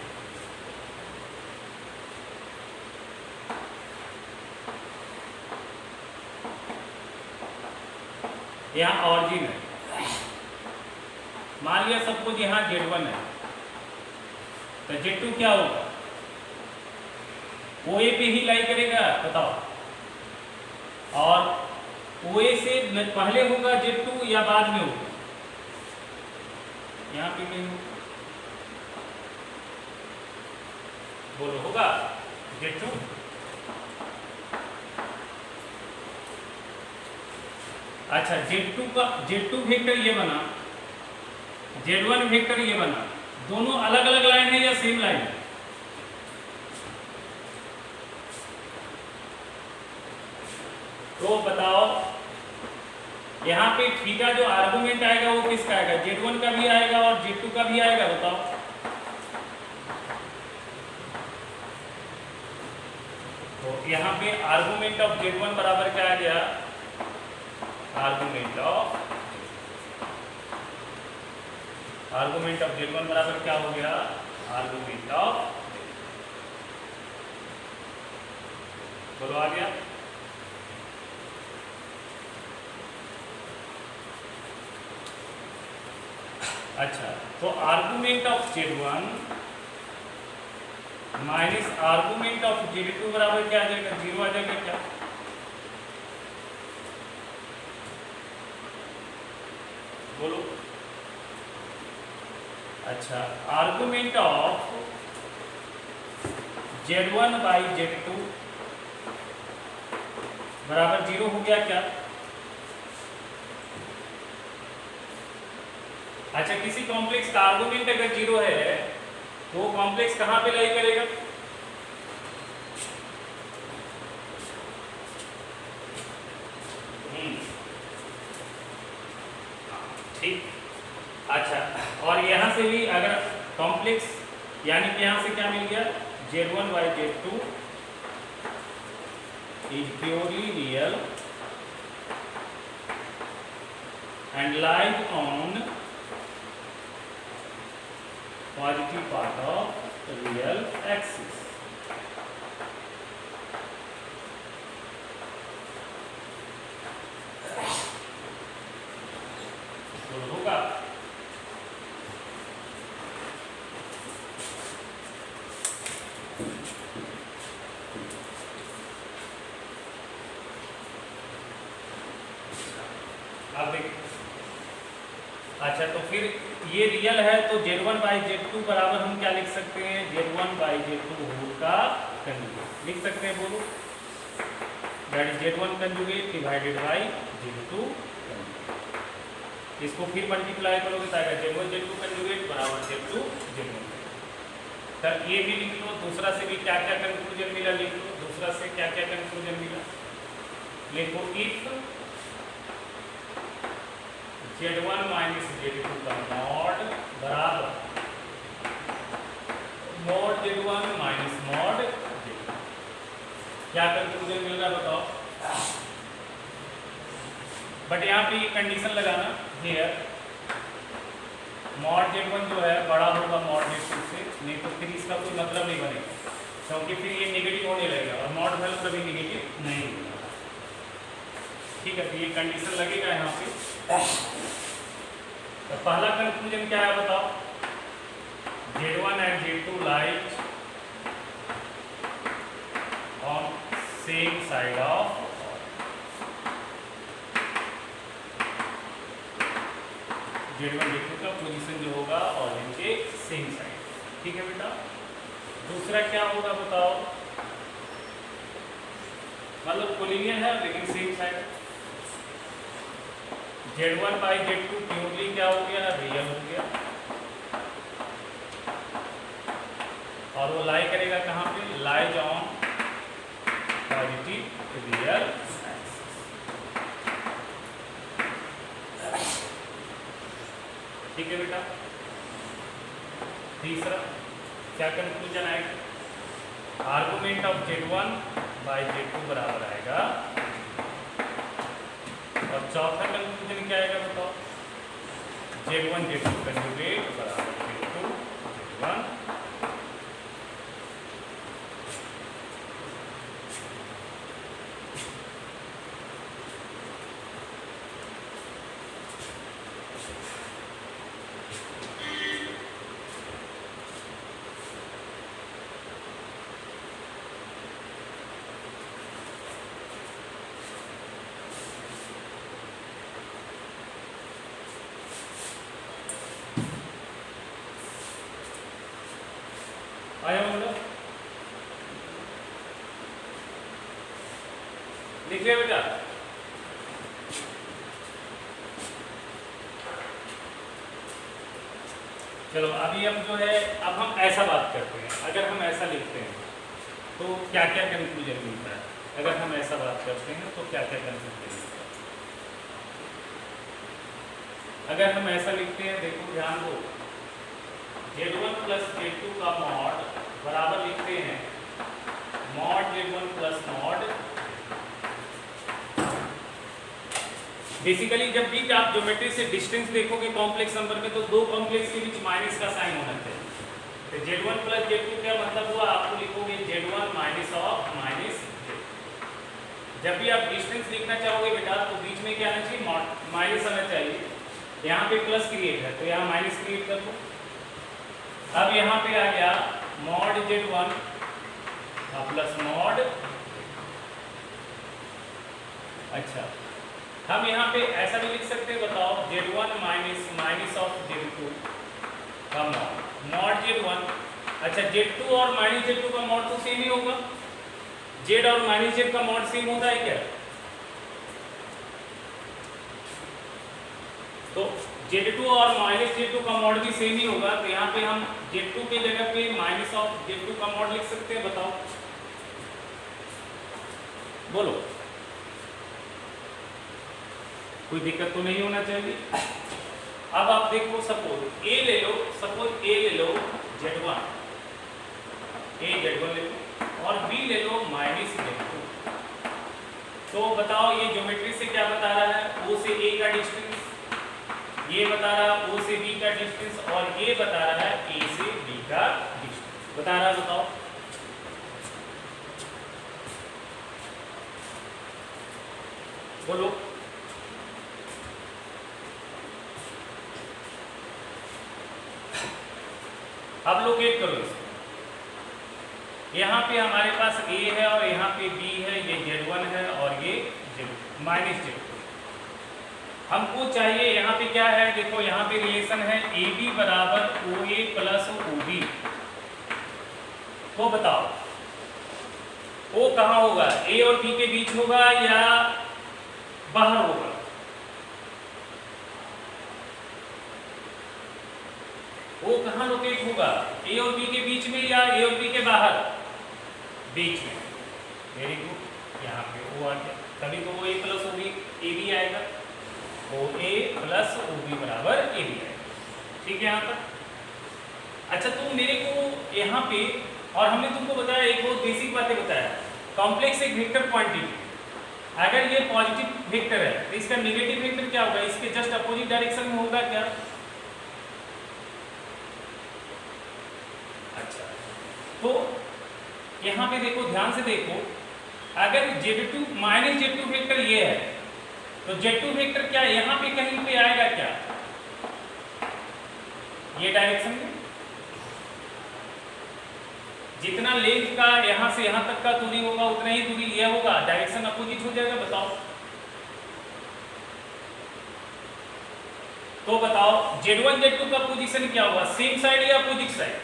यहाँ ऑरिजिन है, मान लिया सब कुछ यहाँ Z1 है, तो Z2 क्या होगा, ओ ए पे ही लाई करेगा, बताओ, और ओ ए से पहले होगा Z2 या बाद में होगा, यहाँ पे नहीं होगा, बोलो होगा Z2? अच्छा, Z2 वेक्टर ये बना, Z1 वेक्टर ये बना, दोनों अलग अलग लाइन है या सेम लाइन है? तो बताओ, यहाँ पे थीटा जो आर्गुमेंट आएगा वो किसका आएगा, Z1 का भी आएगा और Z2 का भी आएगा, बताओ। तो यहाँ पे आर्गुमेंट ऑफ Z1 बराबर क्या आ गया, आर्गुमेंट ऑफ Z1 बराबर क्या हो गया, आर्गुमेंट ऑफ, बोलो आ गया। अच्छा, तो argument of Z1 minus argument of Z2 बराबर क्या आ जाएगा, 0 आ जाएगा क्या? बोलो। अच्छा, argument of Z1 by Z2 बराबर 0 हो गया क्या? अच्छा, किसी कॉम्प्लेक्स का आर्गुमेंट अगर 0 है तो वो कॉम्प्लेक्स कहाँ पे लाई करेगा? ठीक। अच्छा, और यहाँ से भी अगर कॉम्प्लेक्स, यानी कि यहाँ से क्या मिल गया, Z1 by Z2 is purely real and lies on positive part of real axis. तो होगा अब देखिए। अच्छा, तो फिर ये रियल है तो Z1 बाई Z2 बराबर हम क्या लिख सकते हैं, Z1 बाई Z2 होल का कंजुगेट लिख सकते हैं, बोलो, that is Z1 conjugate divided by Z2 conjugate. इसको फिर मल्टीप्लाई करोगे तो आएगा Z1 Z2 कंजुगेट बराबर Z2 Z1। तब ये भी लिख लो, दूसरा से भी क्या क्या कंक्लूजन मिला लिख लो, दूसरा से क्या क्या कंक्लूजन मिला लिखो, इफ Z1 माइनस Z2 का मॉड बराबर mod Z1 minus mod Z2, क्या कंक्लूजन मिल रहा है बताओ? बट यहाँ पे ये कंडीशन लगाना हियर मॉड Z1 जो है बड़ा होगा मॉड Z2 से, नहीं तो फिर इसका कोई मतलब नहीं बनेगा, क्योंकि फिर ये नेगेटिव होने लगेगा और मॉड वैल्यू कभी नेगेटिव नहीं होगा। ठीक है, तो ये कंडीशन लगेगा यहाँ पे। तो पहला कंक्लूजन क्या है बताओ, Z1 and Z2 lies on same side of Z1 Z2 का पोजीशन जो होगा और इनके सेम साइड। ठीक है बेटा, दूसरा क्या होगा बताओ, मतलब कोलिनियन है लेकिन same side. Z1 by Z2 purely क्या हो गया, रियल हो गया, और वो लाई करेगा कहाँ पे, लाइज ऑन पॉजिटिव रियल। ठीक है बेटा, तीसरा क्या कंक्लूजन आएगा, argument of Z1 by Z2 बराबर आएगा, और चौथा कंक्लूजन क्या आएगा बताओ, Z1 Z2 कंजुगेट बराबर Z2 Z1। आया मतलब लिख लिया बेटा। चलो अभी हम जो है, अब हम ऐसा बात करते हैं, अगर हम ऐसा लिखते हैं तो क्या क्या कंक्लूजन मिलता है, अगर हम ऐसा बात करते हैं तो क्या क्या कंक्लूजन मिलता है। अगर हम ऐसा लिखते हैं, देखो ध्यान दो, Z1 प्लस Z2 का मॉड बराबर लिखते हैं mod Z1 plus mod. Basically जब भी आप ज्योमेट्री से डिस्टेंस देखोगे कॉम्प्लेक्स नंबर में, तो दो कॉम्प्लेक्स के बीच माइनस का साइन होना चाहिए। तो Z1 प्लस Z2 क्या मतलब हुआ, आपको लिखोगे Z1 minus of minus Z। जब भी आप डिस्टेंस लिखना चाहोगे बेटा, तो बीच में क्या आना चाहिए, माइनस आना चाहिए। यहाँ पे प्लस क्रिएट है तो यहाँ माइनस क्रिएट कर दो। अब यहाँ पे आ गया मॉड Z1 प्लस मॉड। अच्छा, हम यहाँ पे ऐसा भी लिख सकते हैं, बताओ Z1 minus minus of Z2 का मॉड Z1। अच्छा, Z2 और माइनस Z2 का मॉड तो सेम ही होगा, Z और माइनस Z का मॉड सेम होता है क्या, तो Z2 और माइनस Z2 का मॉड भी सेम ही होगा। तो यहाँ पे हम Z2 के जगह पे माइनस ऑफ Z2 का मॉड लिख सकते हैं, बताओ बोलो, कोई दिक्कत तो नहीं होना चाहिए। अब आप देखो, सपोज A ले लो, सपोज A ले लो Z1, A Z1 ले लो और B ले लो माइनस Z2। तो बताओ ये ज्योमेट्री से क्या बता रहा है, O से A का डिस्टेंस, ये बता रहा है O से B का डिस्टेंस, और ये बता रहा है A से B का डिस्टेंस बता रहा है। बताओ बोलो, अब लोकेट करो इसे। यहाँ पे हमारे पास A है और यहाँ पे B है, ये Z1 है और ये माइनस Z2। हमको चाहिए यहाँ पे क्या है, देखो यहाँ पे रिलेशन है AB बराबर OA प्लस OB। तो बताओ O कहाँ होगा, A और B के बीच होगा या बाहर होगा, O कहाँ लोकेट होगा, A और B के बीच में या A और B के बाहर, बीच में। वेरी गुड, यहाँ पे O आ गया, तभी तो OA प्लस OB AB आएगा, OA प्लस OB बराबर AB आएगा। ठीक है यहाँ तक। अच्छा, तुम मेरे को यहाँ पे, और हमने तुमको बताया एक बहुत बेसिक बातें बताया, कॉम्प्लेक्स एक वेक्टर क्वांटिटी, अगर ये पॉजिटिव वेक्टर है तो इसका नेगेटिव वेक्टर क्या होगा, इसके जस्ट अपोजिट डायरेक्शन में होगा क्या? अच्छा, तो यहाँ पे देखो, ध्यान से देखो, अगर Z2 माइनस Z2 वेक्टर ये है तो Z2 वेक्टर क्या यहाँ पे कहीं पे आएगा क्या, ये डायरेक्शन में? जितना लेंथ का यहाँ से यहाँ तक का दूरी होगा उतना ही दूरी ये होगा, डायरेक्शन अपोजिट हो जाएगा। बताओ तो बताओ Z1 Z2 का पोजीशन क्या होगा, सेम साइड या अपोजिट साइड?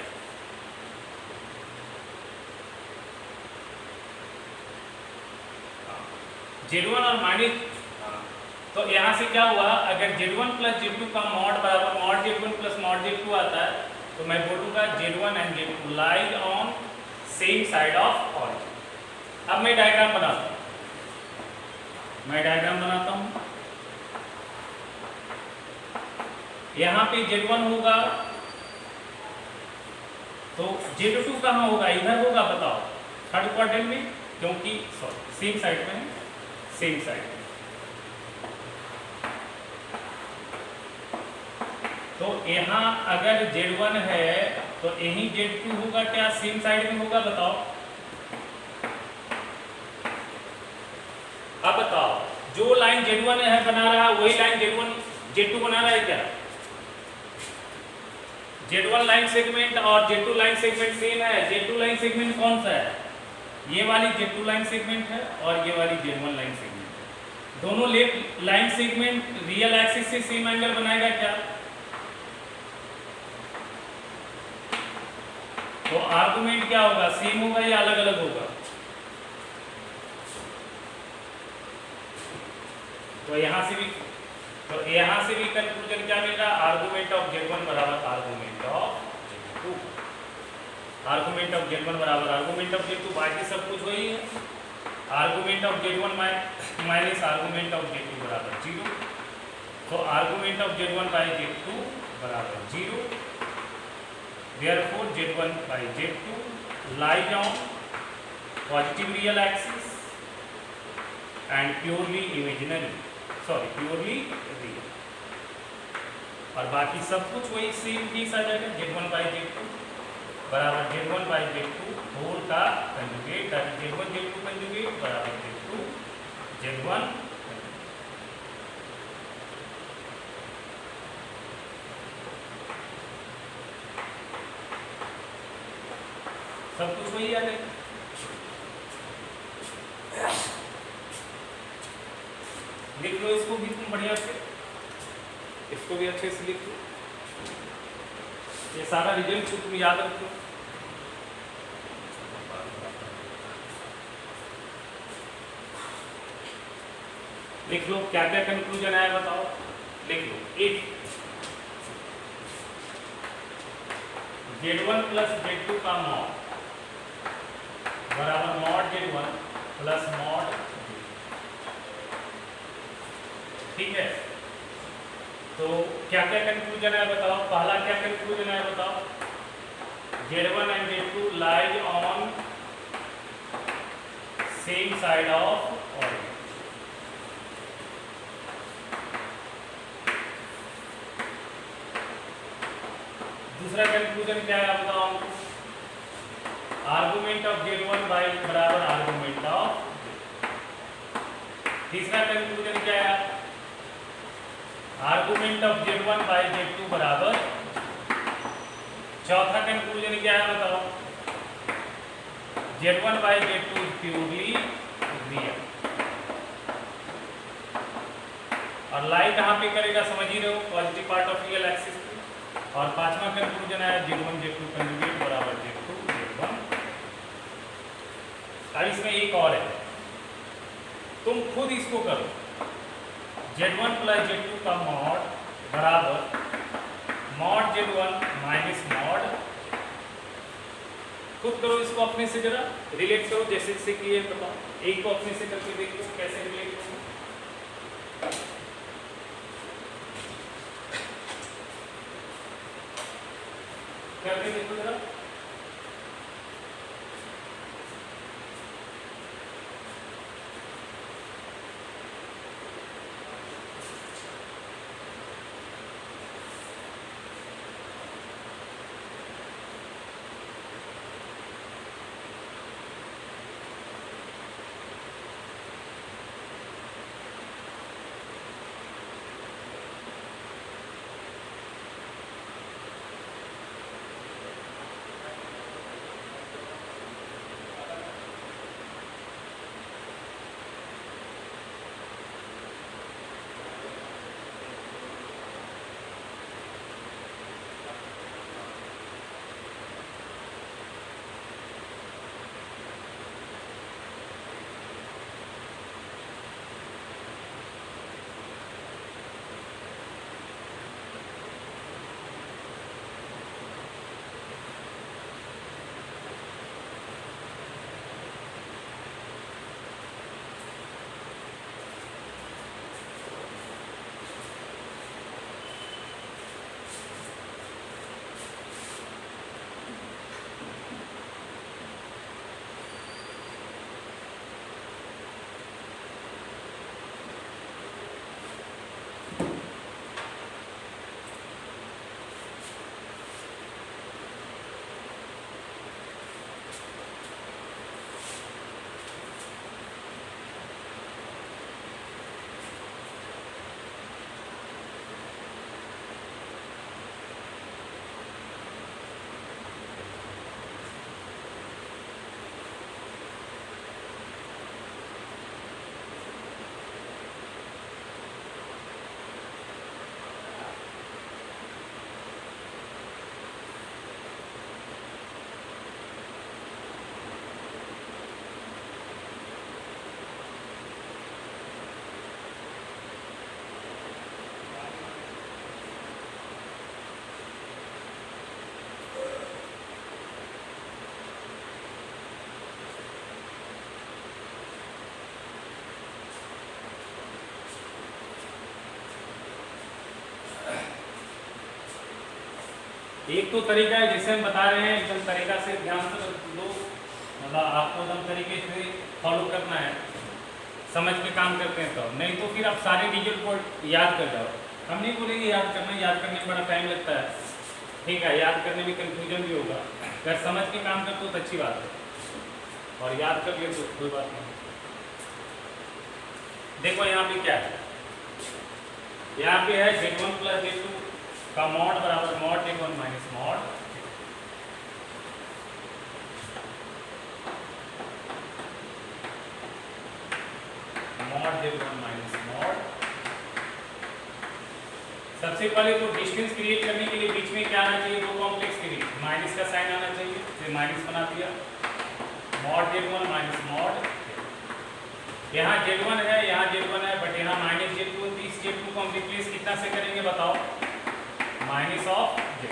Z1 और माइनस, तो यहाँ से क्या हुआ, अगर Z1 प्लस Z2 का मॉड बराबर mod Z1 plus mod Z2 आता है तो मैं बोलूँगा Z1 and Z2 lies on same side of origin. अब मैं डायग्राम बनाता हूँ, यहाँ पे Z1 होगा तो Z2 कहाँ होगा, इधर होगा। बताओ थर्ड क्वाड्रेंट में, क्योंकि सॉरी सेम साइड में है, सेम साइड में। तो यहाँ अगर Z1 है तो यही Z2 होगा क्या, सेम साइड में होगा? बताओ। अब बताओ जो लाइन Z1 है बना रहा है वही लाइन Z2 बना रहा है क्या? Z1 लाइन सेगमेंट और Z2 लाइन सेगमेंट सेम है। Z2 लाइन सेगमेंट कौन सा है, ये वाली Z2 लाइन सेगमेंट है और ये वाली Z1 लाइन सेगमेंट है। दोनों left line segment real axis से सेम एंगल बनाएगा क्या? तो आर्गुमेंट क्या होगा, सेम होगा या अलग अलग होगा? तो यहाँ से भी कंक्लूजन क्या मिल रहा है, आर्गुमेंट ऑफ Z1 बराबर argument of Z2, argument of Z1 बराबर आर्गुमेंट ऑफ Z2, बाकी सब कुछ वही है। Argument of Z1 minus argument of Z2 बराबर 0, तो argument of Z1 by Z2 बराबर 0। Therefore Z1 by Z2 lies on positive real axis and purely imaginary, purely real, और बाकी सब कुछ वही सेम केस आ जाएगा। Z1 by Z2 बराबर Z1 by Z2 होल का कंजुगेट, Z1 Z2 कंजुगेट बराबर Z2 Z1। सब कुछ वही आ जाएगा। लिख लो इसको भी तुम बढ़िया से, इसको भी अच्छे से लिख लो, ये सारा रिजल्ट तुम याद रखो। लिख लो क्या क्या कंक्लूजन आया, बताओ। लिख लो, इफ Z1 प्लस Z2 का मॉड बराबर मॉड Z1 प्लस मॉड, ठीक है। तो क्या क्या कंक्लूजन है बताओ। पहला क्या कंक्लूजन है बताओ, Z1 and Z2 lies on same side of origin. दूसरा कंक्लूजन क्या है बताओ हमको, आर्गुमेंट ऑफ Z1 बाई बराबर आर्गुमेंट ऑफ। तीसरा कंक्लूजन क्या है, argument of Z1 by Z2 बराबर। चौथा कंक्लूजन क्या है बताओ, Z1 by Z2 purely real. और लाई कहाँ पे करेगा समझ ही रहे हो, positive part of real axis पे। और पांचवा कंक्लूजन आया Z1 Z2 कंजुगेट बराबर Z2 Z1। अब इसमें एक और है, तुम खुद इसको करो। Z1 प्लस Z2 का मॉड बराबर मॉड Z1 माइनस मॉड। खुद करो इसको, अपने से जरा रिलेट करो, जैसे से किए बताओ। एक को अपने से करके देखो कैसे रिलेट करो। करके देखो जरा। एक तो तरीका है जिसे हम बता रहे हैं एकदम तरीका से ध्यान से लो, मतलब आपको एकदम तरीके से फॉलो करना है, समझ के काम करते हैं तो, नहीं तो फिर आप सारे डिजिट को याद कर जाओ। हम नहीं बोलेंगे याद करना, याद करने में बड़ा टाइम लगता है, ठीक है, याद करने में कंफ्यूजन भी होगा। अगर समझ के काम करते हो तो अच्छी बात है, और याद कर ले तो कोई बात नहीं। देखो यहाँ पे क्या है, यहाँ पे है Z1 प्लस Z2 का मॉड बराबर mod Z1 minus mod Z1 minus mod. सबसे पहले तो डिस्टेंस क्रिएट करने के लिए बीच में क्या आना चाहिए, दो कॉम्प्लेक्स के बीच माइनस का साइन आना चाहिए, फिर माइनस बना दिया, मॉड Z1 माइनस मॉड। यहाँ Z1 है, यहाँ Z1 है, बट यहाँ माइनस Z2, इस Z2 को हम रिप्लेस कितना से करेंगे बताओ, माइनस ऑफ Z,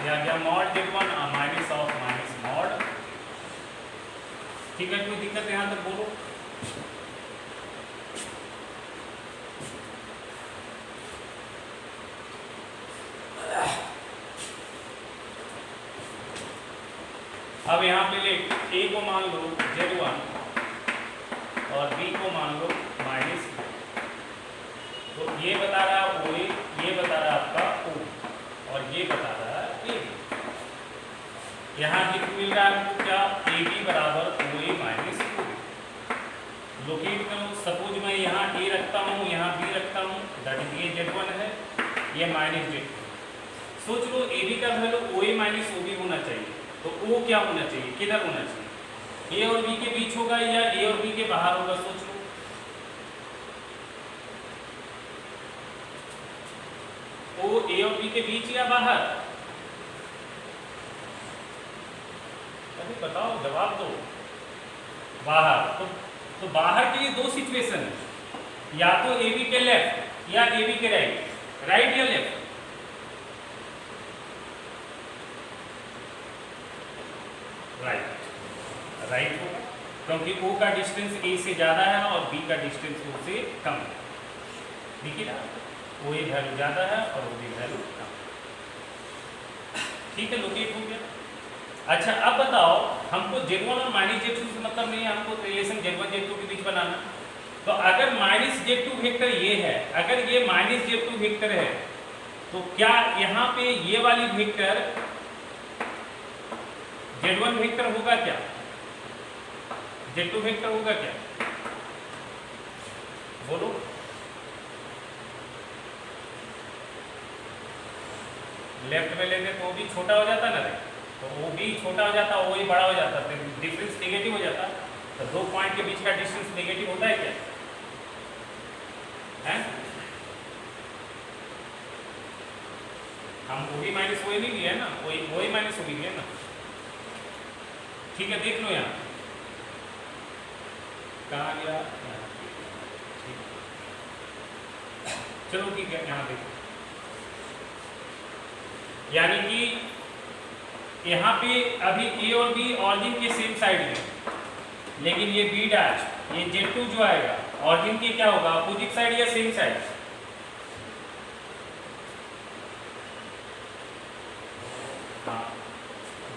या क्या mod Z1 minus of minus mod. ठीक है, कोई दिक्कत यहाँ तक बोलो। अब यहाँ पे ले A को मान लो Z1 और B को मान लो माइनस, तो ये बता रहा है OA, ये बता रहा है आपका O, और ये बता रहा है AB। यहाँ कितना मिल रहा है हमको, क्या AB बराबर OA माइनस OB। लोकेट करो, सपोज मैं यहाँ A रखता हूँ, यहाँ B रखता हूँ, दैट इज ये Z1 है, ये माइनस Z2। सोच लो AB का वैल्यू OA माइनस OB होना चाहिए, तो O क्या होना चाहिए, किधर होना चाहिए, A और B के बीच होगा या A और B के बाहर होगा, सोच लो। O A और B के बीच या बाहर, अभी बताओ, जवाब दो। बाहर, तो बाहर के लिए दो सिचुएशन है, या तो AB के लेफ्ट या AB के राइट, राइट या लेफ्ट, राइट, राइट होगा, क्योंकि O का डिस्टेंस A से ज़्यादा है और B का डिस्टेंस O से कम है। देखिए ना, OA वैल्यू ज़्यादा है और OB वैल्यू कम। ठीक है, लोकेट हो गया। अच्छा, अब बताओ, हमको Z1 और माइनस Z2 से मतलब नहीं है, हमको रिलेशन Z1 Z2 के बीच बनाना। तो अगर माइनस Z2 वेक्टर ये है, अगर ये माइनस Z2 वेक्टर है, तो क्या यहाँ पे ये वाली वेक्टर Z1 वेक्टर होगा क्या, Z2 वेक्टर होगा क्या, बोलो। लेफ्ट में लेते तो भी छोटा हो जाता ना, तो वो भी छोटा हो जाता, वो ही बड़ा हो जाता, तो डिफरेंस नेगेटिव हो जाता। तो दो पॉइंट के बीच का डिस्टेंस नेगेटिव होता है क्या, है? हम OB माइनस OA नहीं लिया है ना, OA माइनस OB लिया ना। ठीक है, देख लो यहाँ कहाँ गया, चलो ठीक है, यहाँ देखो, यानी कि यहाँ पे अभी A और B ऑरिजिन के सेम साइड में, लेकिन ये B डैश, ये Z2 जो आएगा ऑरिजिन की क्या होगा, अपोजिट साइड या सेम साइड, हाँ,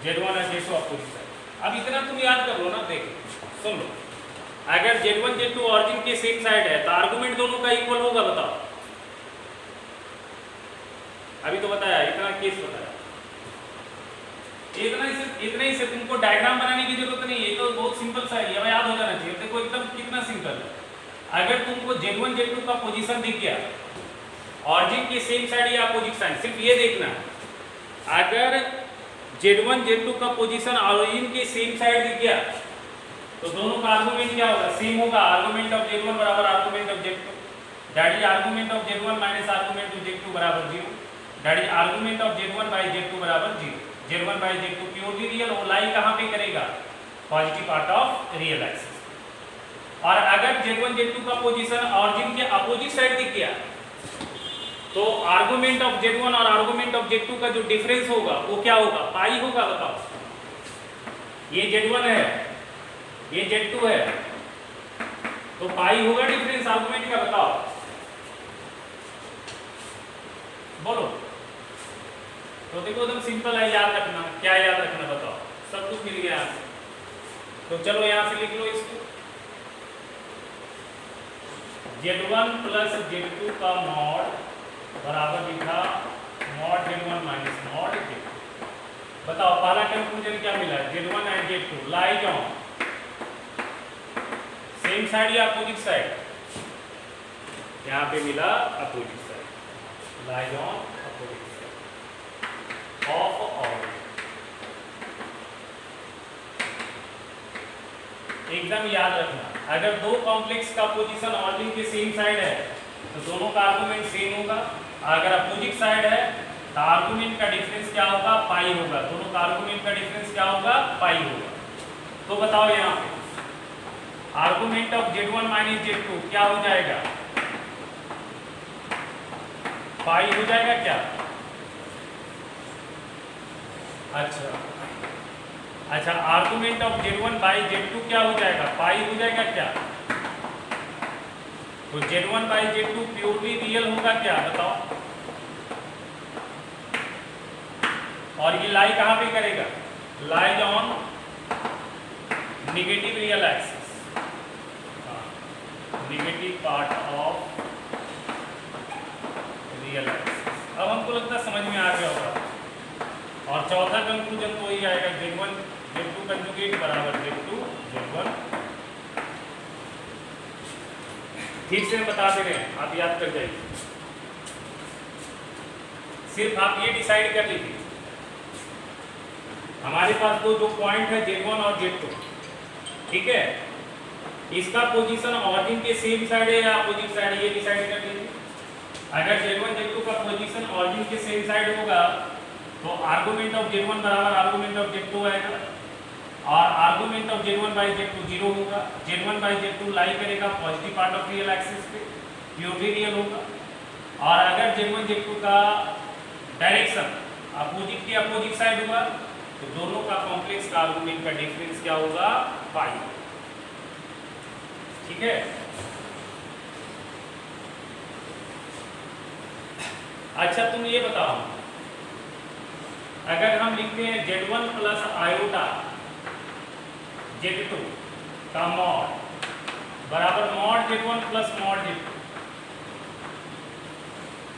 Z1 और Z2 अपोजिट साइड। अब इतना तुम याद कर लो ना, देखो सुन लो, अगर Z1 Z2 ऑरिजिन के सेम साइड है तो आर्गुमेंट दोनों का इक्वल होगा, बताओ। अभी तो बताया, इतना केस बताया, इतना ही से तुमको डायग्राम बनाने की जरूरत नहीं है, ये तो बहुत सिंपल सा है, ये याद हो जाना चाहिए। देखो एकदम कितना सिंपल है, अगर तुमको Z1 Z2 का पोजीशन दिख गया ऑरिजिन के सेम साइड या अपोजिट साइड, सिर्फ ये देखना, अगर Z1 Z2 का पोजीशन ऑरिजिन के सेम साइड दिख गया तो दोनों का आर्गुमेंट क्या होगा, सेम होगा। आर्गुमेंट ऑफ Z1 बराबर argument of Z2, that is argument of Z1 minus argument of Z2 बराबर 0, that is argument of Z1 by Z2 बराबर 0। Z1 by Z2 purely real, और लाई कहाँ पे करेगा, positive part of real axis. और अगर Z1 Z2 का पोजीशन ऑरिजिन के अपोजिट साइड दिख गया तो आर्गुमेंट ऑफ Z1 और आर्गुमेंट ऑफ Z2 का जो डिफरेंस होगा वो क्या होगा, पाई होगा। बताओ, ये Z1 है, ये Z2 है, तो पाई होगा डिफरेंस आर्गुमेंट का, बताओ, बोलो। तो देखो एकदम सिंपल है, याद रखना। क्या याद रखना बताओ, सब कुछ मिल गया यहाँ से। तो चलो यहाँ से लिख लो इसको, Z1 प्लस Z2 का मॉड बराबर लिखा mod Z1 minus mod Z2। बताओ पहला कंक्लूजन क्या मिला, Z1 and Z2 lies on same side या अपोजिट साइड? यहाँ पे मिला opposite side, lies on opposite side of orbit. एकदम याद रखना, अगर दो कॉम्प्लेक्स का पोजीशन ऑर्बिट के सेम साइड है तो दोनों का आर्गुमेंट सेम होगा। अगर अपोजिट साइड है तो आर्गुमेंट का डिफरेंस क्या होगा, पाई होगा। दोनों का आर्गुमेंट का डिफरेंस क्या होगा, पाई होगा। तो बताओ यहाँ पे argument of Z1 minus Z2 क्या हो जाएगा, पाई हो जाएगा क्या? अच्छा argument of Z1 by Z2 क्या हो जाएगा, पाई हो जाएगा क्या? तो Z1 by Z2 purely real होगा क्या, बताओ। और ये लाई कहां पे करेगा, lies on negative real axis, negative part of real axis. अब हमको लगता है समझ में आ गया होगा। और चौथा कंक्लूजन तो ही आएगा, Z1 Z2 कंजुगेट बराबर Z2 Z1। ठीक से हम बता दे रहे हैं, आप याद कर जाइए। सिर्फ आप ये डिसाइड कर लीजिए, हमारे पास दो पॉइंट है Z1 और Z2, ठीक है। इसका पोजीशन ऑरिजिन के सेम साइड है या अपोजिट साइड है, ये डिसाइड कर लीजिए। अगर Z1 Z2 का पोजीशन ऑरिजिन के सेम साइड होगा तो आर्गुमेंट ऑफ Z1 बराबर आर्गुमेंट ऑफ Z2 आएगा, और argument of Z1 by Z2 zero होगा। Z1 बाई Z2 लाई करेगा positive part of real axis पे, प्योरली रियल होगा। और अगर Z1 Z2 का डायरेक्शन अपोजिट के अपोजिट साइड होगा तो दोनों का कॉम्प्लेक्स का आर्गुमेंट का डिफरेंस क्या होगा, पाई। ठीक है। अच्छा तुम ये बताओ, अगर हम लिखते हैं Z1 प्लस आयोटा Z2 का मॉड बराबर mod Z1 plus mod Z2,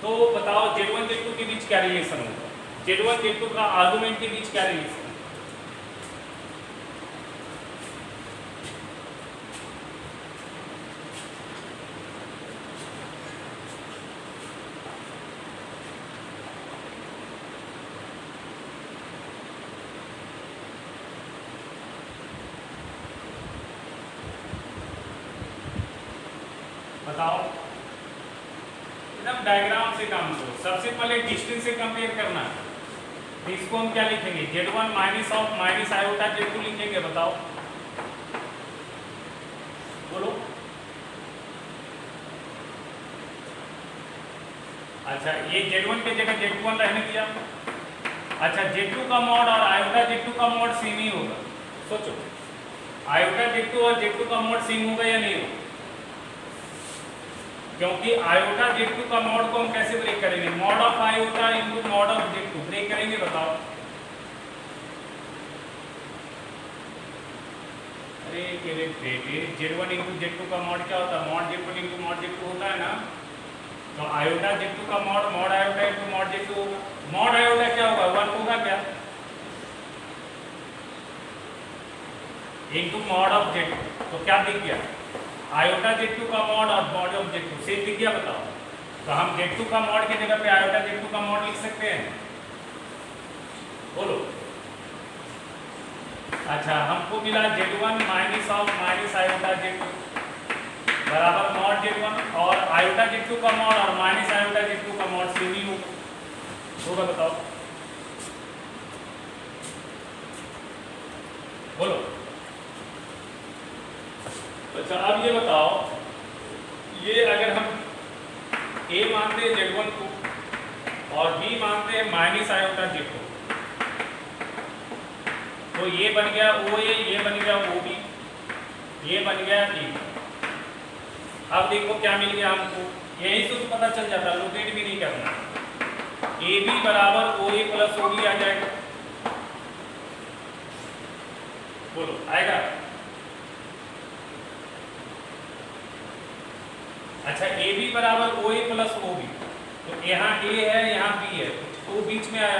तो बताओ Z1 Z2 के बीच क्या रिलेशन होगा, Z1 Z2 का आर्गुमेंट के बीच क्या रिलेशन? बताओ, एकदम डायग्राम से काम करो। सबसे पहले डिस्टेंस से कंपेयर करना है, तो इसको हम क्या लिखेंगे, Z1 minus of minus iota Z2 लिखेंगे। बताओ बोलो। अच्छा ये Z1 के जगह Z21 रहने दिया। अच्छा Z2 का मॉड और आयोटा Z2 का मॉड सेम ही होगा। सोचो आयोटा Z2 और Z2 का मॉड सेम होगा या नहीं होगा? क्योंकि आयोटा Z2 का मॉड को हम कैसे ब्रेक करेंगे, mod of iota into mod of Z2 break करेंगे। बताओ। अरे मेरे बेटे Z1 इंटू Z2 का मॉड क्या होता है, mod Z1 into mod Z2 होता है ना। तो आयोटा Z2 का mod mod iota into mod Z2 होगा। मॉड आयोटा क्या होगा, 1 होगा क्या, इंटू मॉड ऑफ Z2। तो क्या दिख गया, आयोटा Z2 का मॉड और मॉड ऑफ Z2 सेम दिख गया। बताओ, तो हम Z2 का मॉड के जगह पे आयोटा Z2 का मॉड लिख सकते हैं, बोलो। अच्छा हमको मिला Z1 minus of minus iota Z2 बराबर मॉड Z1, और आयोटा Z2 का मॉड और माइनस आयोटा Z2 का मॉड सेम ही होगा। बताओ बोलो। अच्छा अब ये बताओ, ये अगर हम A मानते हैं Z1 को और B मानते हैं माइनस आयोटा Z2, तो ये बन गया OA, ये बन गया OB, ये बन गया E। अब देखो क्या मिल गया हमको, यही से तो पता चल जाता, लोकेट भी नहीं करना। ए बी बराबर ओ ए प्लस ओ बी आ जाएगा। बोलो आएगा? अच्छा ए बी बराबर ओ ए प्लस ओ बी, तो यहाँ ए है यहाँ बी है तो बीच में आया,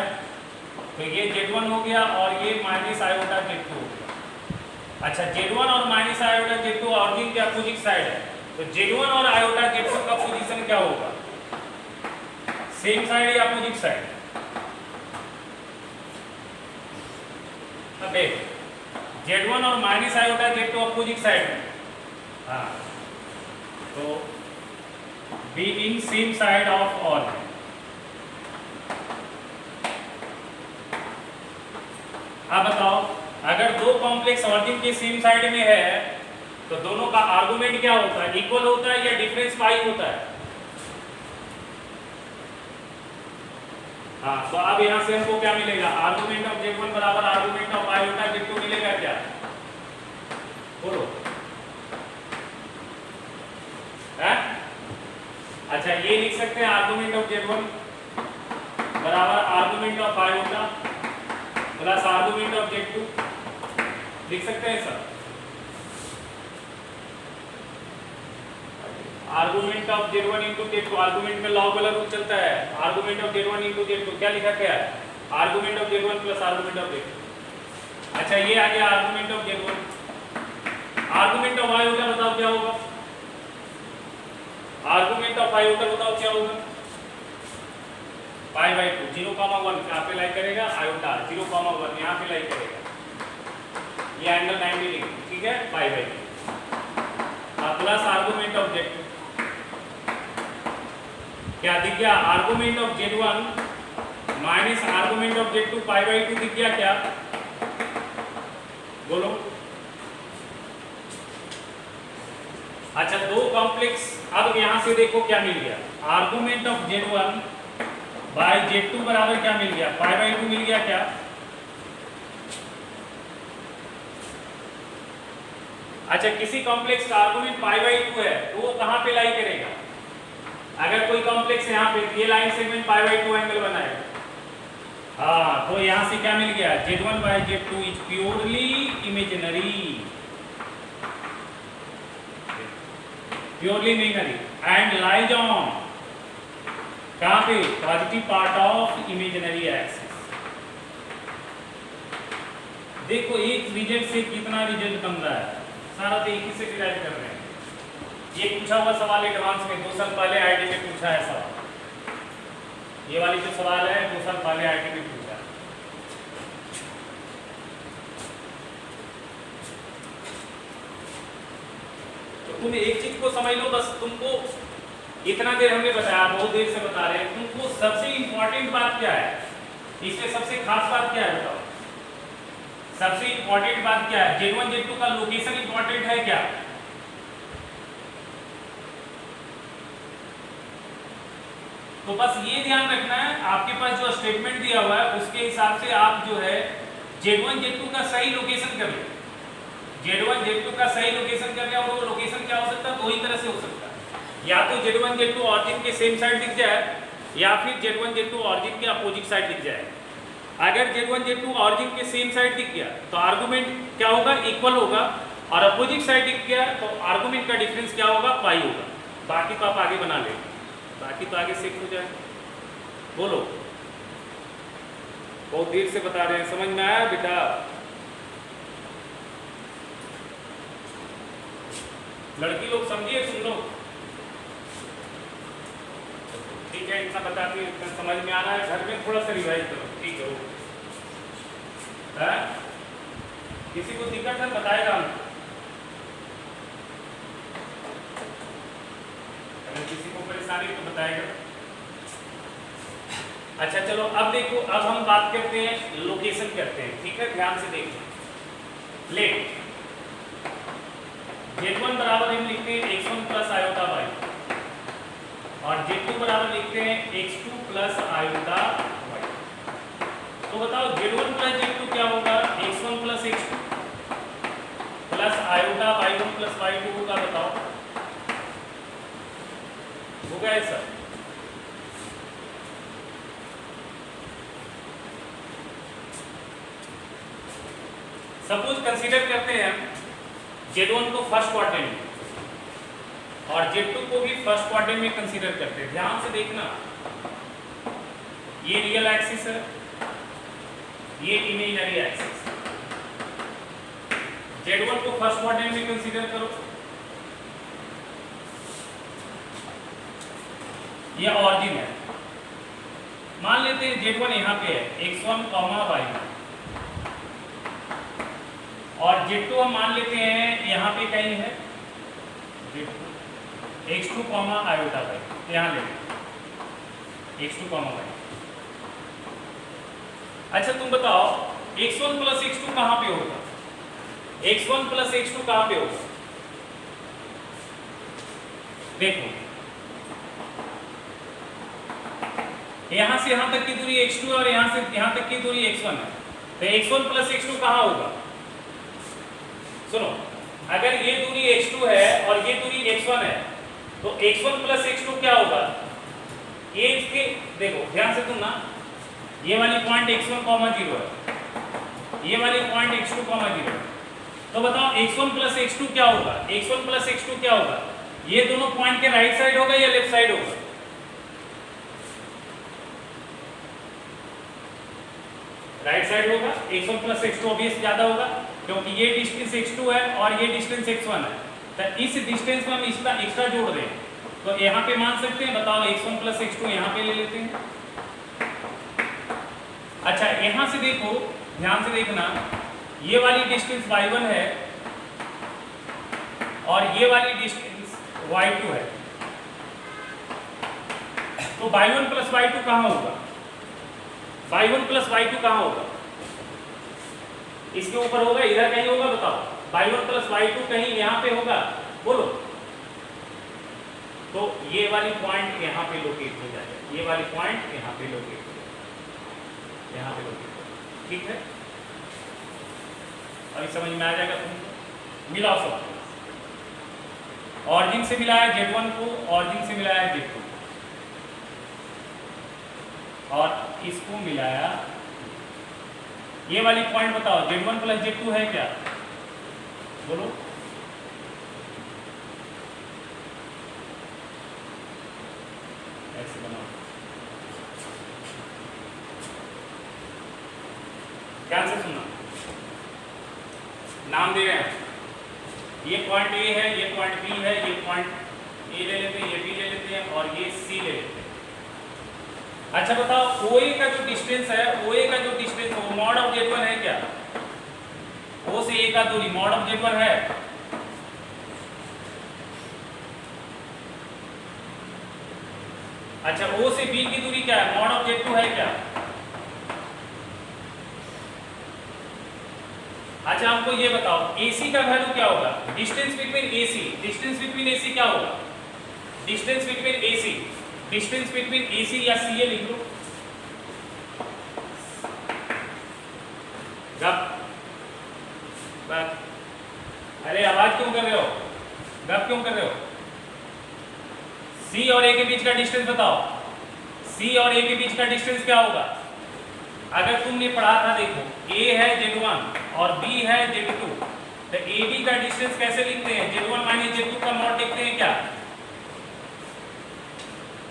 तो ये Z1 हो गया और ये माइनस आयोटा Z2 हो गया। अच्छा Z1 और माइनस आयोटा Z2 ऑरिजिन के अपोजिट साइड है, तो Z1 और आयोटा Z2 का पोजीशन क्या होगा? सेम साइड या अपोजिट साइड? अब देख Z1 और minus iota Z2 opposite side में, हाँ, तो be in same side of origin. अब बताओ अगर दो कॉम्प्लेक्स ऑरिजिन के सेम साइड में है तो दोनों का आर्गुमेंट क्या होता है? इक्वल होता है या डिफरेंस पाई होता है? हाँ, तो अब यहां से हमको क्या मिलेगा? आर्गुमेंट ऑफ Z1 बराबर आर्गुमेंट ऑफ आयोटा Z2 मिलेगा क्या? बोलो। है? अच्छा ये लिख सकते हैं आर्गुमेंट ऑफ Z1 बराबर argument of iota plus argument of Z2, लिख सकते हैं sir? Argument of Z1 into Z2, argument में लॉग वाला रूल चलता है। Argument of Z1 into Z2 क्या लिखा गया है? Argument of Z1 plus argument of Z2। अच्छा ये आ गया argument of Z1। Argument of iota बताओ क्या होगा? आर्गुमेंट ऑफ आयोटा बताओ क्या होगा? पाई बाई 2, 0,1 यहाँ पे लाई करेगा, आयोटा 0,1 यहाँ पे लाई करेगा, ये एंगल 90 डिग्री, ठीक है, पाई by 2 plus argument of Z2 क्या दिख गया? Argument of Z1 minus argument of Z2 pi by 2 दिख गया क्या? बोलो। अच्छा दो कॉम्प्लेक्स, अब यहां से देखो क्या मिल गया? Argument of Z1 by Z2 बराबर क्या मिल गया? पाई बाई 2 मिल गया क्या? अच्छा किसी कॉम्प्लेक्स का आर्गुमेंट पाई बाई 2 है तो वो कहां पे लाई करेगा? अगर कोई कॉम्प्लेक्स यहां पे ये line segment pi by 2 angle बनाएगा, हाँ, तो यहां से क्या मिल गया? Z1 by Z2 is purely imaginary, purely imaginary and lies on कहां पे? Positive part of imaginary axis. देखो एक रिजल्ट से कितना रिजल्ट बन रहा है, सारा तो एक ही से डिराइव कर रहे हैं। ये पूछा हुआ सवाल एडवांस में 2 साल पहले आईटी में पूछा है सवाल, ये वाली जो सवाल है 2 साल पहले आईटी में पूछा है। तो तुम एक चीज को समझ लो, बस तुमको इतना देर हमने बताया, बहुत देर से बता रहे हैं, तुमको सबसे इंपॉर्टेंट बात क्या है? इसमें सबसे खास बात क्या है बताओ? सबसे इंपॉर्टेंट बात क्या है? Z1 Z2 का लोकेशन इंपॉर्टेंट है क्या? तो बस ये ध्यान रखना है, आपके पास जो स्टेटमेंट दिया हुआ है उसके हिसाब से आप जो है Z1 Z2 का सही लोकेशन कर ले। Z1 Z2 का सही लोकेशन कर ले, और वो लोकेशन क्या हो सकता है? दो ही तरह से हो सकता है, या तो Z1 Z2 ऑरिजिन के सेम साइड दिख जाए, या फिर Z1 Z2 ऑरिजिन के अपोजिट साइड दिख जाए। अगर Z1 Z2 ऑरिजिन के सेम साइड दिख गया तो आर्गुमेंट क्या होगा? इक्वल होगा, और अपोजिट साइड दिख गया तो आर्गुमेंट का डिफरेंस क्या होगा? पाई होगा। बाकी तो आप आगे बना ले, बाकी तो आगे सीख हो जाए। बोलो, बहुत देर से बता रहे हैं, समझ में आया बेटा? लड़की लोग समझिए, सुन लो, ठीक है, इतना बताती इतना समझ में आ रहा है, घर में थोड़ा सा रिवाइज करो, ठीक है? किसी को दिक्कत है बताएगा हमको, अगर किसी को परेशानी तो बताएगा। अच्छा चलो अब देखो, अब हम बात करते हैं, लोकेशन करते हैं, ठीक है? ध्यान से देखो। लेट Z1 बराबर हम लिखते हैं x1 प्लस आयोटा y, और Z2 बराबर लिखते हैं x2 प्लस आयोटा y। तो बताओ Z1 प्लस Z2 क्या होगा? x1 plus x2 plus iota y1 plus y2 होगा। बताओ होगा ऐसा? सपोज कंसीडर करते हैं Z1 को फर्स्ट क्वाड्रेंट में और Z2 को भी फर्स्ट क्वाड्रेंट में कंसीडर करते हैं। ध्यान से देखना, ये रियल एक्सिस है, ये इमेजिनरी एक्सिस। Z1 को फर्स्ट क्वाड्रेंट में कंसीडर करो, ये ऑरिजिन है। मान लेते हैं Z1 यहाँ पे है x1, y1 और Z2 हम मान लेते हैं यहाँ पे कहीं है Z2 x2, iota y, यहाँ ले x2, y। अच्छा तुम बताओ x1 प्लस x2 कहाँ पे होगा? x1 प्लस x2 कहाँ पे होगा? देखो यहां से यहां तक की दूरी x2 और यहां से यहां तक की दूरी x1 है, तो x1 प्लस x2 कहाँ होगा? सुनो, अगर ये दूरी x2 है और ये दूरी x1 है तो x1 प्लस x2 क्या होगा? ये इसके देखो ध्यान से सुनना, ये वाली पॉइंट x1, 0 है, ये वाली पॉइंट x2, 0 है। तो बताओ x1 प्लस x2 क्या होगा? x1 प्लस x2 क्या होगा? ये दोनों पॉइंट के राइट साइड होगा या लेफ्ट साइड होगा? राइट साइड होगा। x1 प्लस x2 ऑब्वियस ज्यादा होगा क्योंकि ये डिस्टेंस x2 है और ये डिस्टेंस x1 है, तो इस डिस्टेंस में हम इसका एक्स्ट्रा जोड़ दें तो यहाँ पे मान सकते हैं। बताओ x1 प्लस x2 यहाँ पे ले लेते हैं। अच्छा यहाँ से देखो, ध्यान से देखना, ये वाली डिस्टेंस y1 है और ये वाली डिस्टेंस y2 है, तो y1 प्लस y2 कहाँ होगा? y1 प्लस y2 कहाँ होगा? इसके ऊपर होगा, इधर कहीं होगा? बताओ y1 प्लस y2 कहीं यहाँ पे होगा? बोलो। तो ये वाली पॉइंट यहाँ पे लोकेट हो जाएगा, ये वाली पॉइंट यहाँ पे लोकेट हो जाएगा, यहाँ पे लोकेट हो जाएगा। ठीक है, अभी समझ में आ जाएगा तुमको। मिलाओ सब, ऑरिजिन से मिलाया Z1 को, ऑरिजिन से मिलाया Z2 और इसको मिलाया। ये वाली पॉइंट बताओ Z1 प्लस Z2 है क्या? बोलो। ऐसे बनाओ, ध्यान से सुनना, नाम दे रहे हैं। ये पॉइंट A है, ये पॉइंट B है, ये पॉइंट A ले लेते हैं, ये B ले लेते हैं और ये C ले लेते हैं। अच्छा बताओ OA का जो डिस्टेंस है, OA का जो डिस्टेंस है वो मॉड ऑफ Z1 है क्या? O से A का दूरी मॉड ऑफ Z1 है? अच्छा O से B की दूरी क्या है? मॉड ऑफ Z2 है क्या? अच्छा हमको ये बताओ AC का वैल्यू क्या होगा? Distance between AC, distance between AC क्या होगा? Distance between AC, distance between AC या CA लिख लो। अरे आवाज क्यों कर रहे हो? गप क्यों कर रहे हो? C और A के बीच का डिस्टेंस बताओ। C और A के बीच का डिस्टेंस क्या होगा? अगर तुमने पढ़ा था, देखो A है Z1 और B है Z2, तो AB का डिस्टेंस कैसे लिखते हैं? Z1 माइनस Z2 का मॉड लिखते हैं क्या?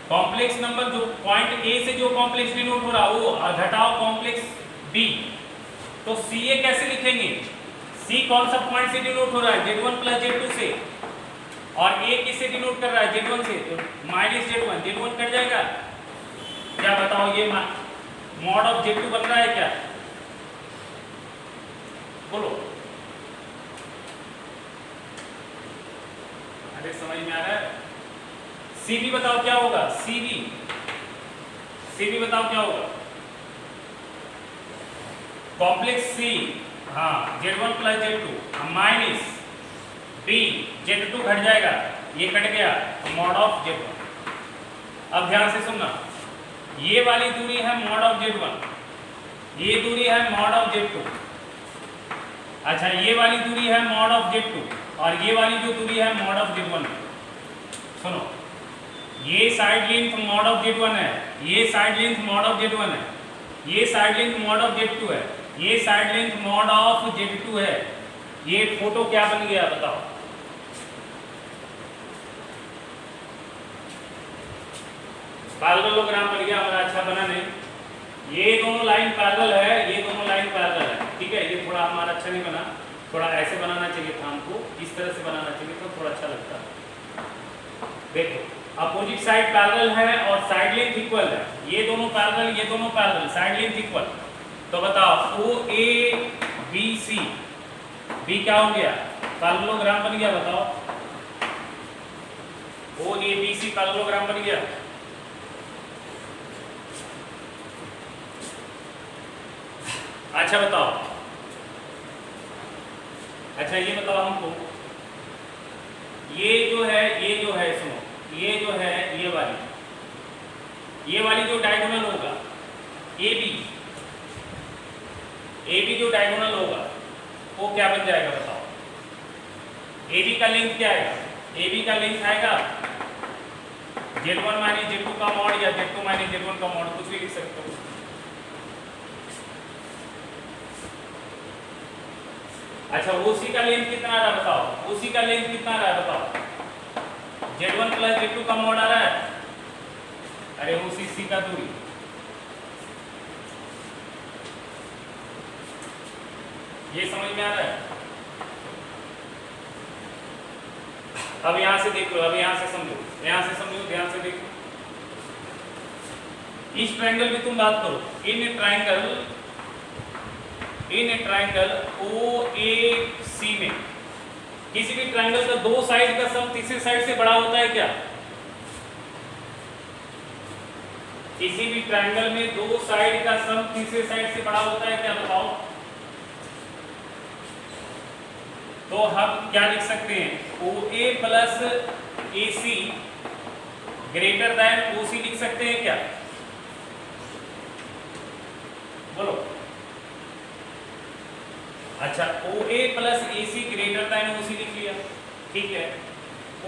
कॉम्प्लेक्स नंबर जो पॉइंट A से जो कॉम्प्लेक्स डिनोट हो रहा है वो घटाओ कॉम्प्लेक्स B, तो CA कैसे लिखेंगे? C कौन सा पॉइंट से डिनोट हो रहा है? Z1 प्लस Z2 से, और A किससे डिनोट कर रहा है? Z1 से, तो माइनस Z1, Z1 कट जाएगा क्या? बताओ ये मॉड ऑफ Z2 बन रहा है क्या? बोलो। अरे समझ में आ रहा है? CB बताओ क्या होगा? CB बताओ क्या होगा? कॉम्प्लेक्स C, हाँ Z1 plus Z2 minus B, Z2 घट जाएगा, ये कट गया, मॉड ऑफ Z1। अब ध्यान से सुनना, ये वाली दूरी है मॉड ऑफ Z1, ये दूरी है मॉड ऑफ Z2। अच्छा ये वाली दूरी है मॉड ऑफ Z2 और ये वाली जो दूरी है मॉड ऑफ Z1। सुनो, ये side length mod of Z1 है, ये side length mod of Z1 है, ये side length mod of Z2 है, ये side length mod of Z2 है। ये फोटो क्या बन गया बताओ? पैरेललोग्राम बन गया हमारा, अच्छा बना नहीं? ये दोनों लाइन पैरेलल है, ये दोनों लाइन पैरेलल है, ठीक है। ये थोड़ा हमारा अच्छा नहीं बना, थोड़ा ऐसे बनाना चाहिए था हमको, इस तरह से बनाना चाहिए तो थोड़ा अच्छा लगता। देखो अपोजिट साइड पैरेलल है और साइड लेंथ इक्वल है, ये दोनों पैरेलल, ये दोनों पैरेलल, साइड लेंथ इक्वल। तो बताओ ओ ए बी सी, बी क्या हो गया? पैरेललोग्राम बन गया, बताओ। ओ ए बी सी पैरेललोग्राम बन गया। अच्छा बताओ, अच्छा ये बताओ हमको, ये जो है सुनो, ये जो है ये वाली जो डायगोनल होगा ए बी जो डायगोनल होगा वो क्या बन जाएगा बताओ? ए बी का लेंथ क्या आएगा? ए बी का लेंथ आएगा Z1 माइनस Z2 का मॉड या Z2 माइनस Z1 का मॉड, कुछ भी लिख सकते हो। अच्छा OC का लेंथ कितना आ रहा है बताओ? OC का लेंथ कितना आ रहा है बताओ? Z1 प्लस Z2 का मॉड आ रहा है। अरे OC C का दूरी, ये समझ में आ रहा है? अब यहां से देख लो, अब यहां से समझो, ध्यान से देखो। इस ट्रायंगल की तुम बात करो, इन ट्रायंगल OAC में किसी भी ट्रायंगल का दो साइड का सम तीसरे साइड से बड़ा होता है क्या? किसी भी ट्रायंगल में दो साइड का सम तीसरे साइड से बड़ा होता है क्या बताओ? तो हम क्या लिख सकते हैं? OA plus AC greater than OC लिख सकते हैं क्या? बोलो। अच्छा OA plus AC greater than OC लिख लिया, ठीक है।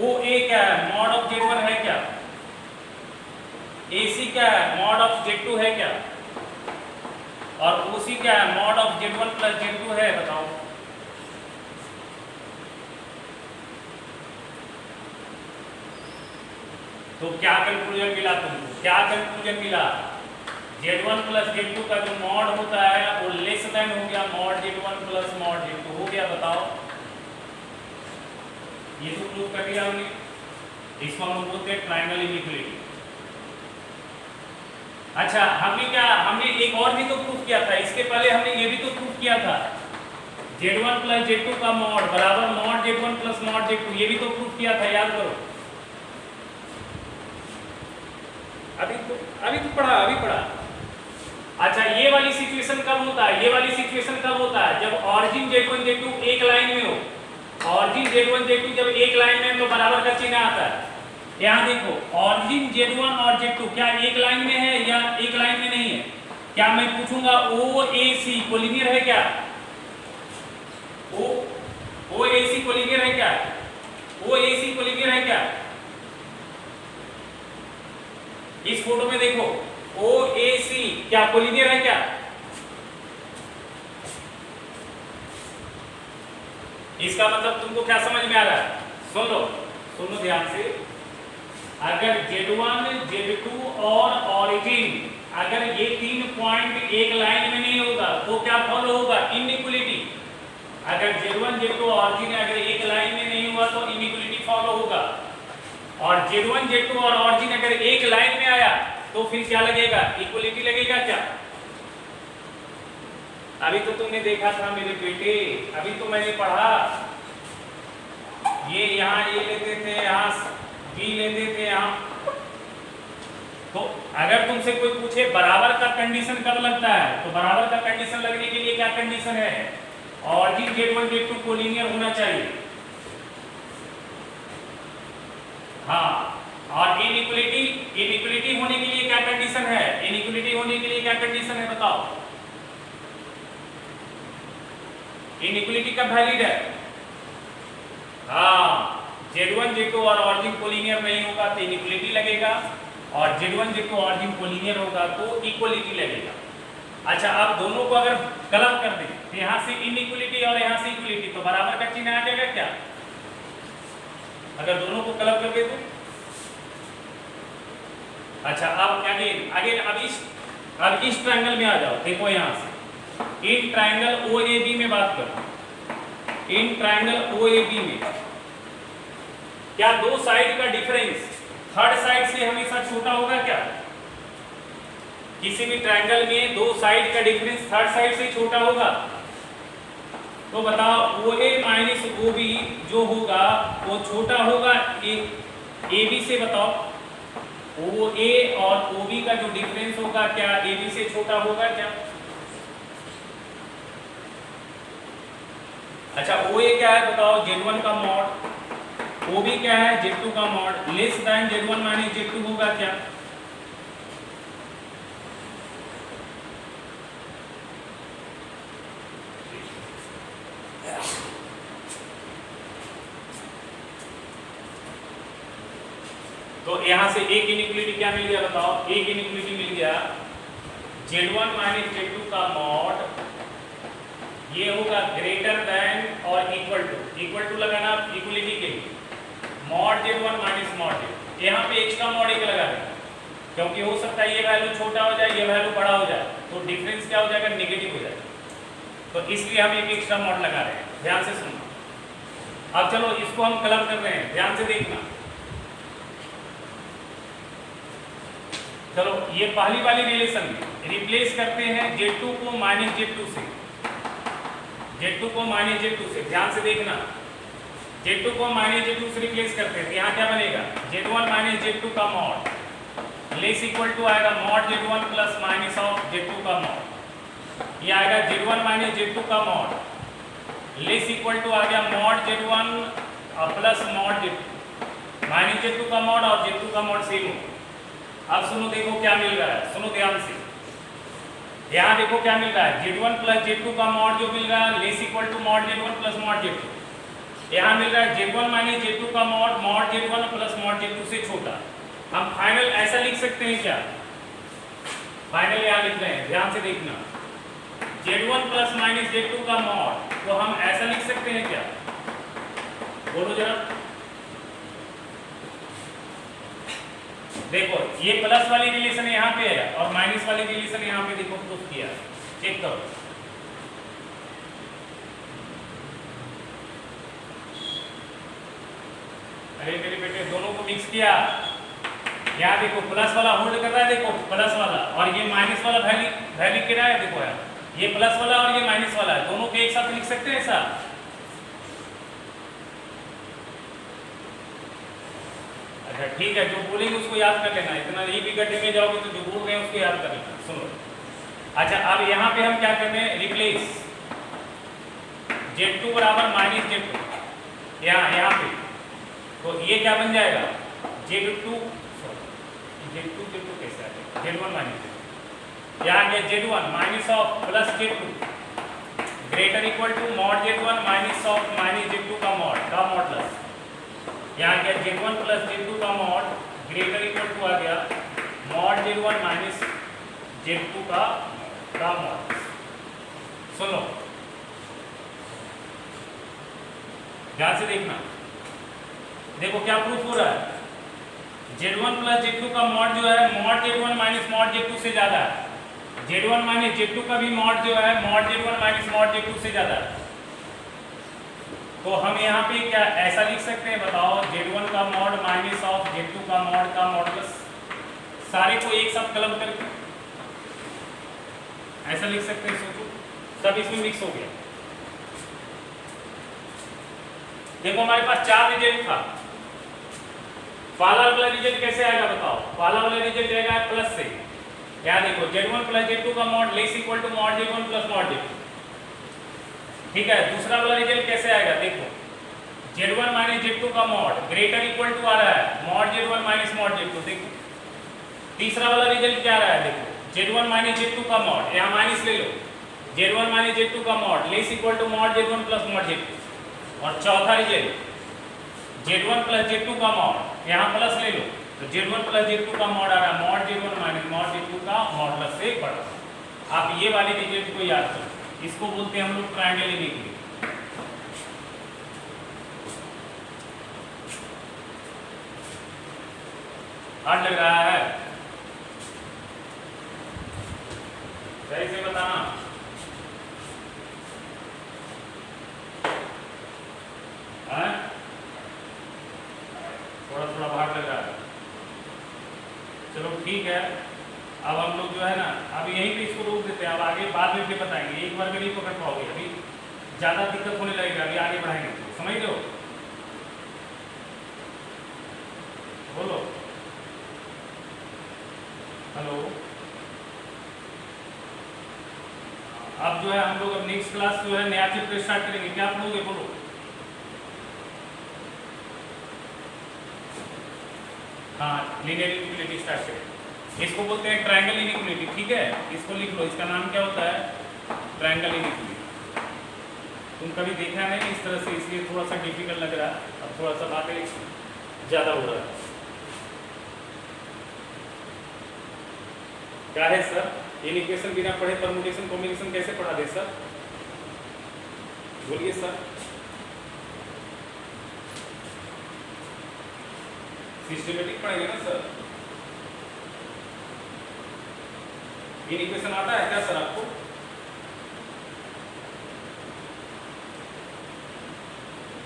OA क्या है? मॉड ऑफ Z1 है क्या? AC क्या है? मॉड ऑफ Z2 है क्या? और OC क्या है? Mod of Z1 plus Z2 है, बताओ। तो क्या कंक्लूजन मिला तुमको? क्या कंक्लूजन मिला? Z1 प्लस Z2 का जो मॉड होता है वो लेस देन हो गया mod Z1 plus mod Z2 हो गया, बताओ। ये तो प्रूव कर दिया हमने। इसको हम बोलते हैं ट्रायंगल इनइक्वालिटी। अच्छा हमने एक और भी तो प्रूफ किया था, इसके पहले हमने ये भी तो प्रूफ किया था, Z1 प्लस Z2 का मॉड बराबर mod Z1 plus mod Z2, ये भी तो प्रूफ किया था, याद करो। अभी तो पढ़ा। अच्छा ये वाली सिचुएशन कब होता है? ये वाली सिचुएशन कब होता है? जब ऑरिजिन Z1 Z2 एक लाइन में हो। ऑरिजिन Z1 Z2 जब एक लाइन में तो बराबर का चिन्ह आता है। यहाँ देखो ऑरिजिन Z1 और Z2 क्या एक लाइन में है या एक लाइन में नहीं है? क्या मैं पूछूंगा OAC कोलिनियर है क्या? OAC कोलिनियर है क्या? OAC कोलिनियर है क्या? इस फोटो में देखो OAC क्या कोलिनियर है क्या? इसका मतलब तुमको क्या समझ में आ रहा है? सुनो ध्यान से। अगर Z1 Z2 और ऑरिजिन अगर ये 3 पॉइंट एक लाइन में नहीं होगा तो क्या फॉलो होगा? इनइक्वालिटी। अगर Z1 Z2 ऑरिजिन अगर एक लाइन में नहीं हुआ तो इनइक्वालिटी फॉलो होगा। और Z1 Z2 और ऑरिजिन अगर एक लाइन में आया तो फिर क्या लगेगा? इक्वलिटी लगेगा क्या? अभी तो तुमने देखा था मेरे बेटे, अभी तो मैंने पढ़ा। ये यहाँ ए लेते थे, यहाँ बी लेते थे, यहाँ। तो अगर तुमसे कोई पूछे बराबर का कंडीशन कब लगता है, तो बराबर का कंडीशन लगने के लिए क्या कंडीशन है? ऑरिजिन Z1 Z2 कोलिनियर होना चाहिए। हाँ, और इनइक्वालिटी होने के लिए क्या कंडीशन है? इनइक्वालिटी होने के लिए क्या कंडीशन है बताओ? इनइक्वालिटी कब वैलिड है? हाँ, Z1 Z2 और ऑरिजिन कोलिनियर नहीं होगा तो इनइक्वालिटी लगेगा, और Z1 Z2 ऑरिजिन कोलिनियर होगा तो इक्वलिटी लगेगा। अच्छा, अब दोनों को अगर क्लब कर दें तो यहाँ से इनइक्वलिटी और यहाँ से इक्वलिटी, तो बराबर का चिन्ह आ जाएगा क्या अगर दोनों को क्लब कर दे तो? अच्छा, अब अगेन अब इस ट्रायंगल में आ जाओ। देखो यहाँ से इन ट्रायंगल OAB में बात करो। इन ट्रायंगल OAB में क्या दो साइड का डिफरेंस थर्ड साइड से हमेशा छोटा होगा क्या? किसी भी ट्रायंगल में दो साइड का डिफरेंस थर्ड साइड से छोटा होगा। तो बताओ OA माइनस OB जो होगा वो छोटा होगा AB से। बताओ OA और OB का जो डिफरेंस होगा क्या AB से छोटा होगा क्या? अच्छा, OA क्या है बताओ? Z1 का मॉड। OB क्या है? Z2 का mod. Less than Z1 minus Z2 होगा क्या? तो यहां से एक इनइक्वलिटी क्या मिल गया बताओ? एक इनइक्वलिटी मिल गया Z1 माइनस Z2 का मॉड ये होगा ग्रेटर देन और इक्वल टू लगाना इक्वलिटी के लिए mod Z1 minus mod Z2। यहाँ पे एक्स्ट्रा मॉड एक लगा देना क्योंकि हो सकता है ये वैल्यू छोटा हो जाए ये वैल्यू बड़ा हो जाए तो डिफरेंस क्या हो जाएगा? नेगेटिव हो जाएगा। तो इसलिए हम एक एक्स्ट्रा मॉड लगा रहे हैं। ध्यान से सुनना। अब चलो इसको हम क्लब कर रहे हैं, ध्यान से देखना। चलो ये पहली वाली रिलेशन में रिप्लेस करते हैं Z2 को माइनस Z2 से। Z2 को माइनस Z2 से ध्यान से देखना। Z2 को माइनस Z2 से रिप्लेस करते हैं तो यहाँ क्या बनेगा? Z1 माइनस Z2 का मॉड लेस इक्वल टू आएगा mod Z1 plus minus of Z2 का मॉड। ये आएगा Z1 माइनस Z2 का मॉड लेस इक्वल टू आ गया mod Z1 plus mod Z2 minus Z2 का मॉड और Z2 का मॉड सेम हो। अब सुनो, देखो क्या मिल रहा है, सुनो ध्यान से। यहाँ देखो क्या मिल रहा है? Z1 प्लस Z2 का मॉड जो मिल रहा है less equal to mod Z1 plus mod Z2। यहाँ मिल रहा है Z1 माइनस Z2 का mod Z1 plus mod Z2 से छोटा। हम फाइनल ऐसा लिख सकते हैं क्या? फाइनल यहाँ लिख रहे हैं, ध्यान से देखना। Z1 प्लस माइनस Z2 का मॉड तो हम ऐसा लिख सकते हैं क्या? बोलो जरा। देखो ये प्लस वाली रिलेशन यहाँ पे है और माइनस वाली रिलेशन यहाँ पे देखो प्रूफ किया, चेक करो। अरे मेरे बेटे दोनों को मिक्स किया। यहाँ देखो प्लस वाला होल्ड कर रहा है, देखो प्लस वाला और ये माइनस वाला वैल्यू क्या है? देखो यार ये प्लस वाला और ये माइनस वाला है, दोनों को एक साथ लिख सकते हैं ऐसा। अच्छा ठीक है, जो बोलेंगे उसको याद कर लेना, इतना ये भी गड्ढे में जाओगे तो जो बोल रहे हैं उसको याद कर लेना। सुनो, अच्छा अब यहाँ पे हम क्या कर रहे हैं? रिप्लेस Z2 बराबर माइनस Z2 यहाँ पे, तो ये क्या बन जाएगा? Z2 कैसे आएगा? Z1 माइनस Z2 यहाँ गया Z1 minus of plus Z2 greater equal to mod Z1 minus of minus Z2 का मॉड प्लस यहाँ गया Z1 प्लस Z2 का मॉड ग्रेटर इक्वल टू आ गया मॉड Z1 माइनस Z2 का मॉड। सुनो ध्यान से देखना, देखो क्या प्रूफ हो रहा है? Z1 प्लस Z2 का मॉड जो है mod Z1 minus mod Z2 से ज्यादा है। Z1 माइनस Z2 का भी मॉड जो है mod Z1 minus mod Z2 से ज्यादा है। तो हम यहाँ पे क्या ऐसा लिख सकते हैं बताओ? Z1 का मॉड माइनस ऑफ Z2 का मॉडुलस, सारे को एक साथ क्लब करके ऐसा लिख सकते हैं। सोचो सब इसमें मिक्स हो गया। देखो हमारे पास चार रिजल्ट था, पहला वाला रिजल्ट कैसे आएगा बताओ? पहला वाला रिजल्ट आएगा प्लस से। यहाँ देखो Z1 प्लस Z2 का mod less equal to mod Z1 plus mod Z2, ठीक है। दूसरा वाला रिजल्ट कैसे आएगा? देखो Z1 माइनस Z2 का मॉड ग्रेटर इक्वल टू आ रहा है mod Z1 minus mod Z2। देखो तीसरा वाला रिजल्ट क्या आ रहा है? देखो Z1 माइनस Z2 का मॉड, यहाँ माइनस ले लो, Z1 माइनस Z2 का mod less equal to mod Z1 plus mod Z2। और चौथा रिजल्ट Z1 प्लस Z2 का मॉड, यहाँ प्लस ले लो तो Z1 प्लस Z2 का मॉड आ रहा है mod Z1 minus mod Z2 का मॉडुलस से बड़ा। आप ये वाली डिजिट को याद करो, इसको बोलते हैं हम लोग ट्रायंगल इनिक्विटी। हार्ड लग रहा है? सही से बताना। थोड़ा थोड़ा हार्ड लग रहा है। चलो ठीक है, अब हम लोग जो है ना, अब यहीं पे इसको रोक देते हैं। अब आगे बाद में फिर बताएंगे, एक बार में नहीं पकड़ पाओगे, अभी ज़्यादा दिक्कत होने लगेगा, अभी आगे बढ़ाएंगे। समझ लो, बोलो हेलो। अब जो है हम लोग अब नेक्स्ट क्लास जो है नया चैप्टर स्टार्ट करेंगे। क्या पढ़ोगे बोलो? हाँ, लीनियर इनइक्वालिटी स्टार्ट करें। इसको बोलते हैं ट्रायंगल इनइक्वालिटी, ठीक है? इसको लिख लो, इसका नाम क्या होता है? Triangle inequality. तुम कभी देखा नहीं इस तरह से, इसलिए थोड़ा सा डिफिकल्ट लग रहा है। अब थोड़ा सा बातें ज़्यादा हो रहा है। क्या है सर? इक्वेशन बिना पढ़े परमुटेशन कॉम्बिनेशन कैसे पढ़ा दे सर? बोलिए सर। सिस्टमेटिक पढ़ेंगे ना सर? इक्वेशन आता है क्या सर आपको?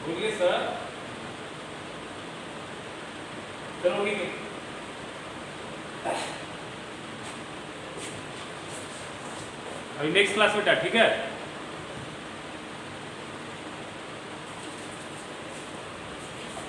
बोलिए सर। चलो ठीक है, अभी नेक्स्ट क्लास बेटा, ठीक है?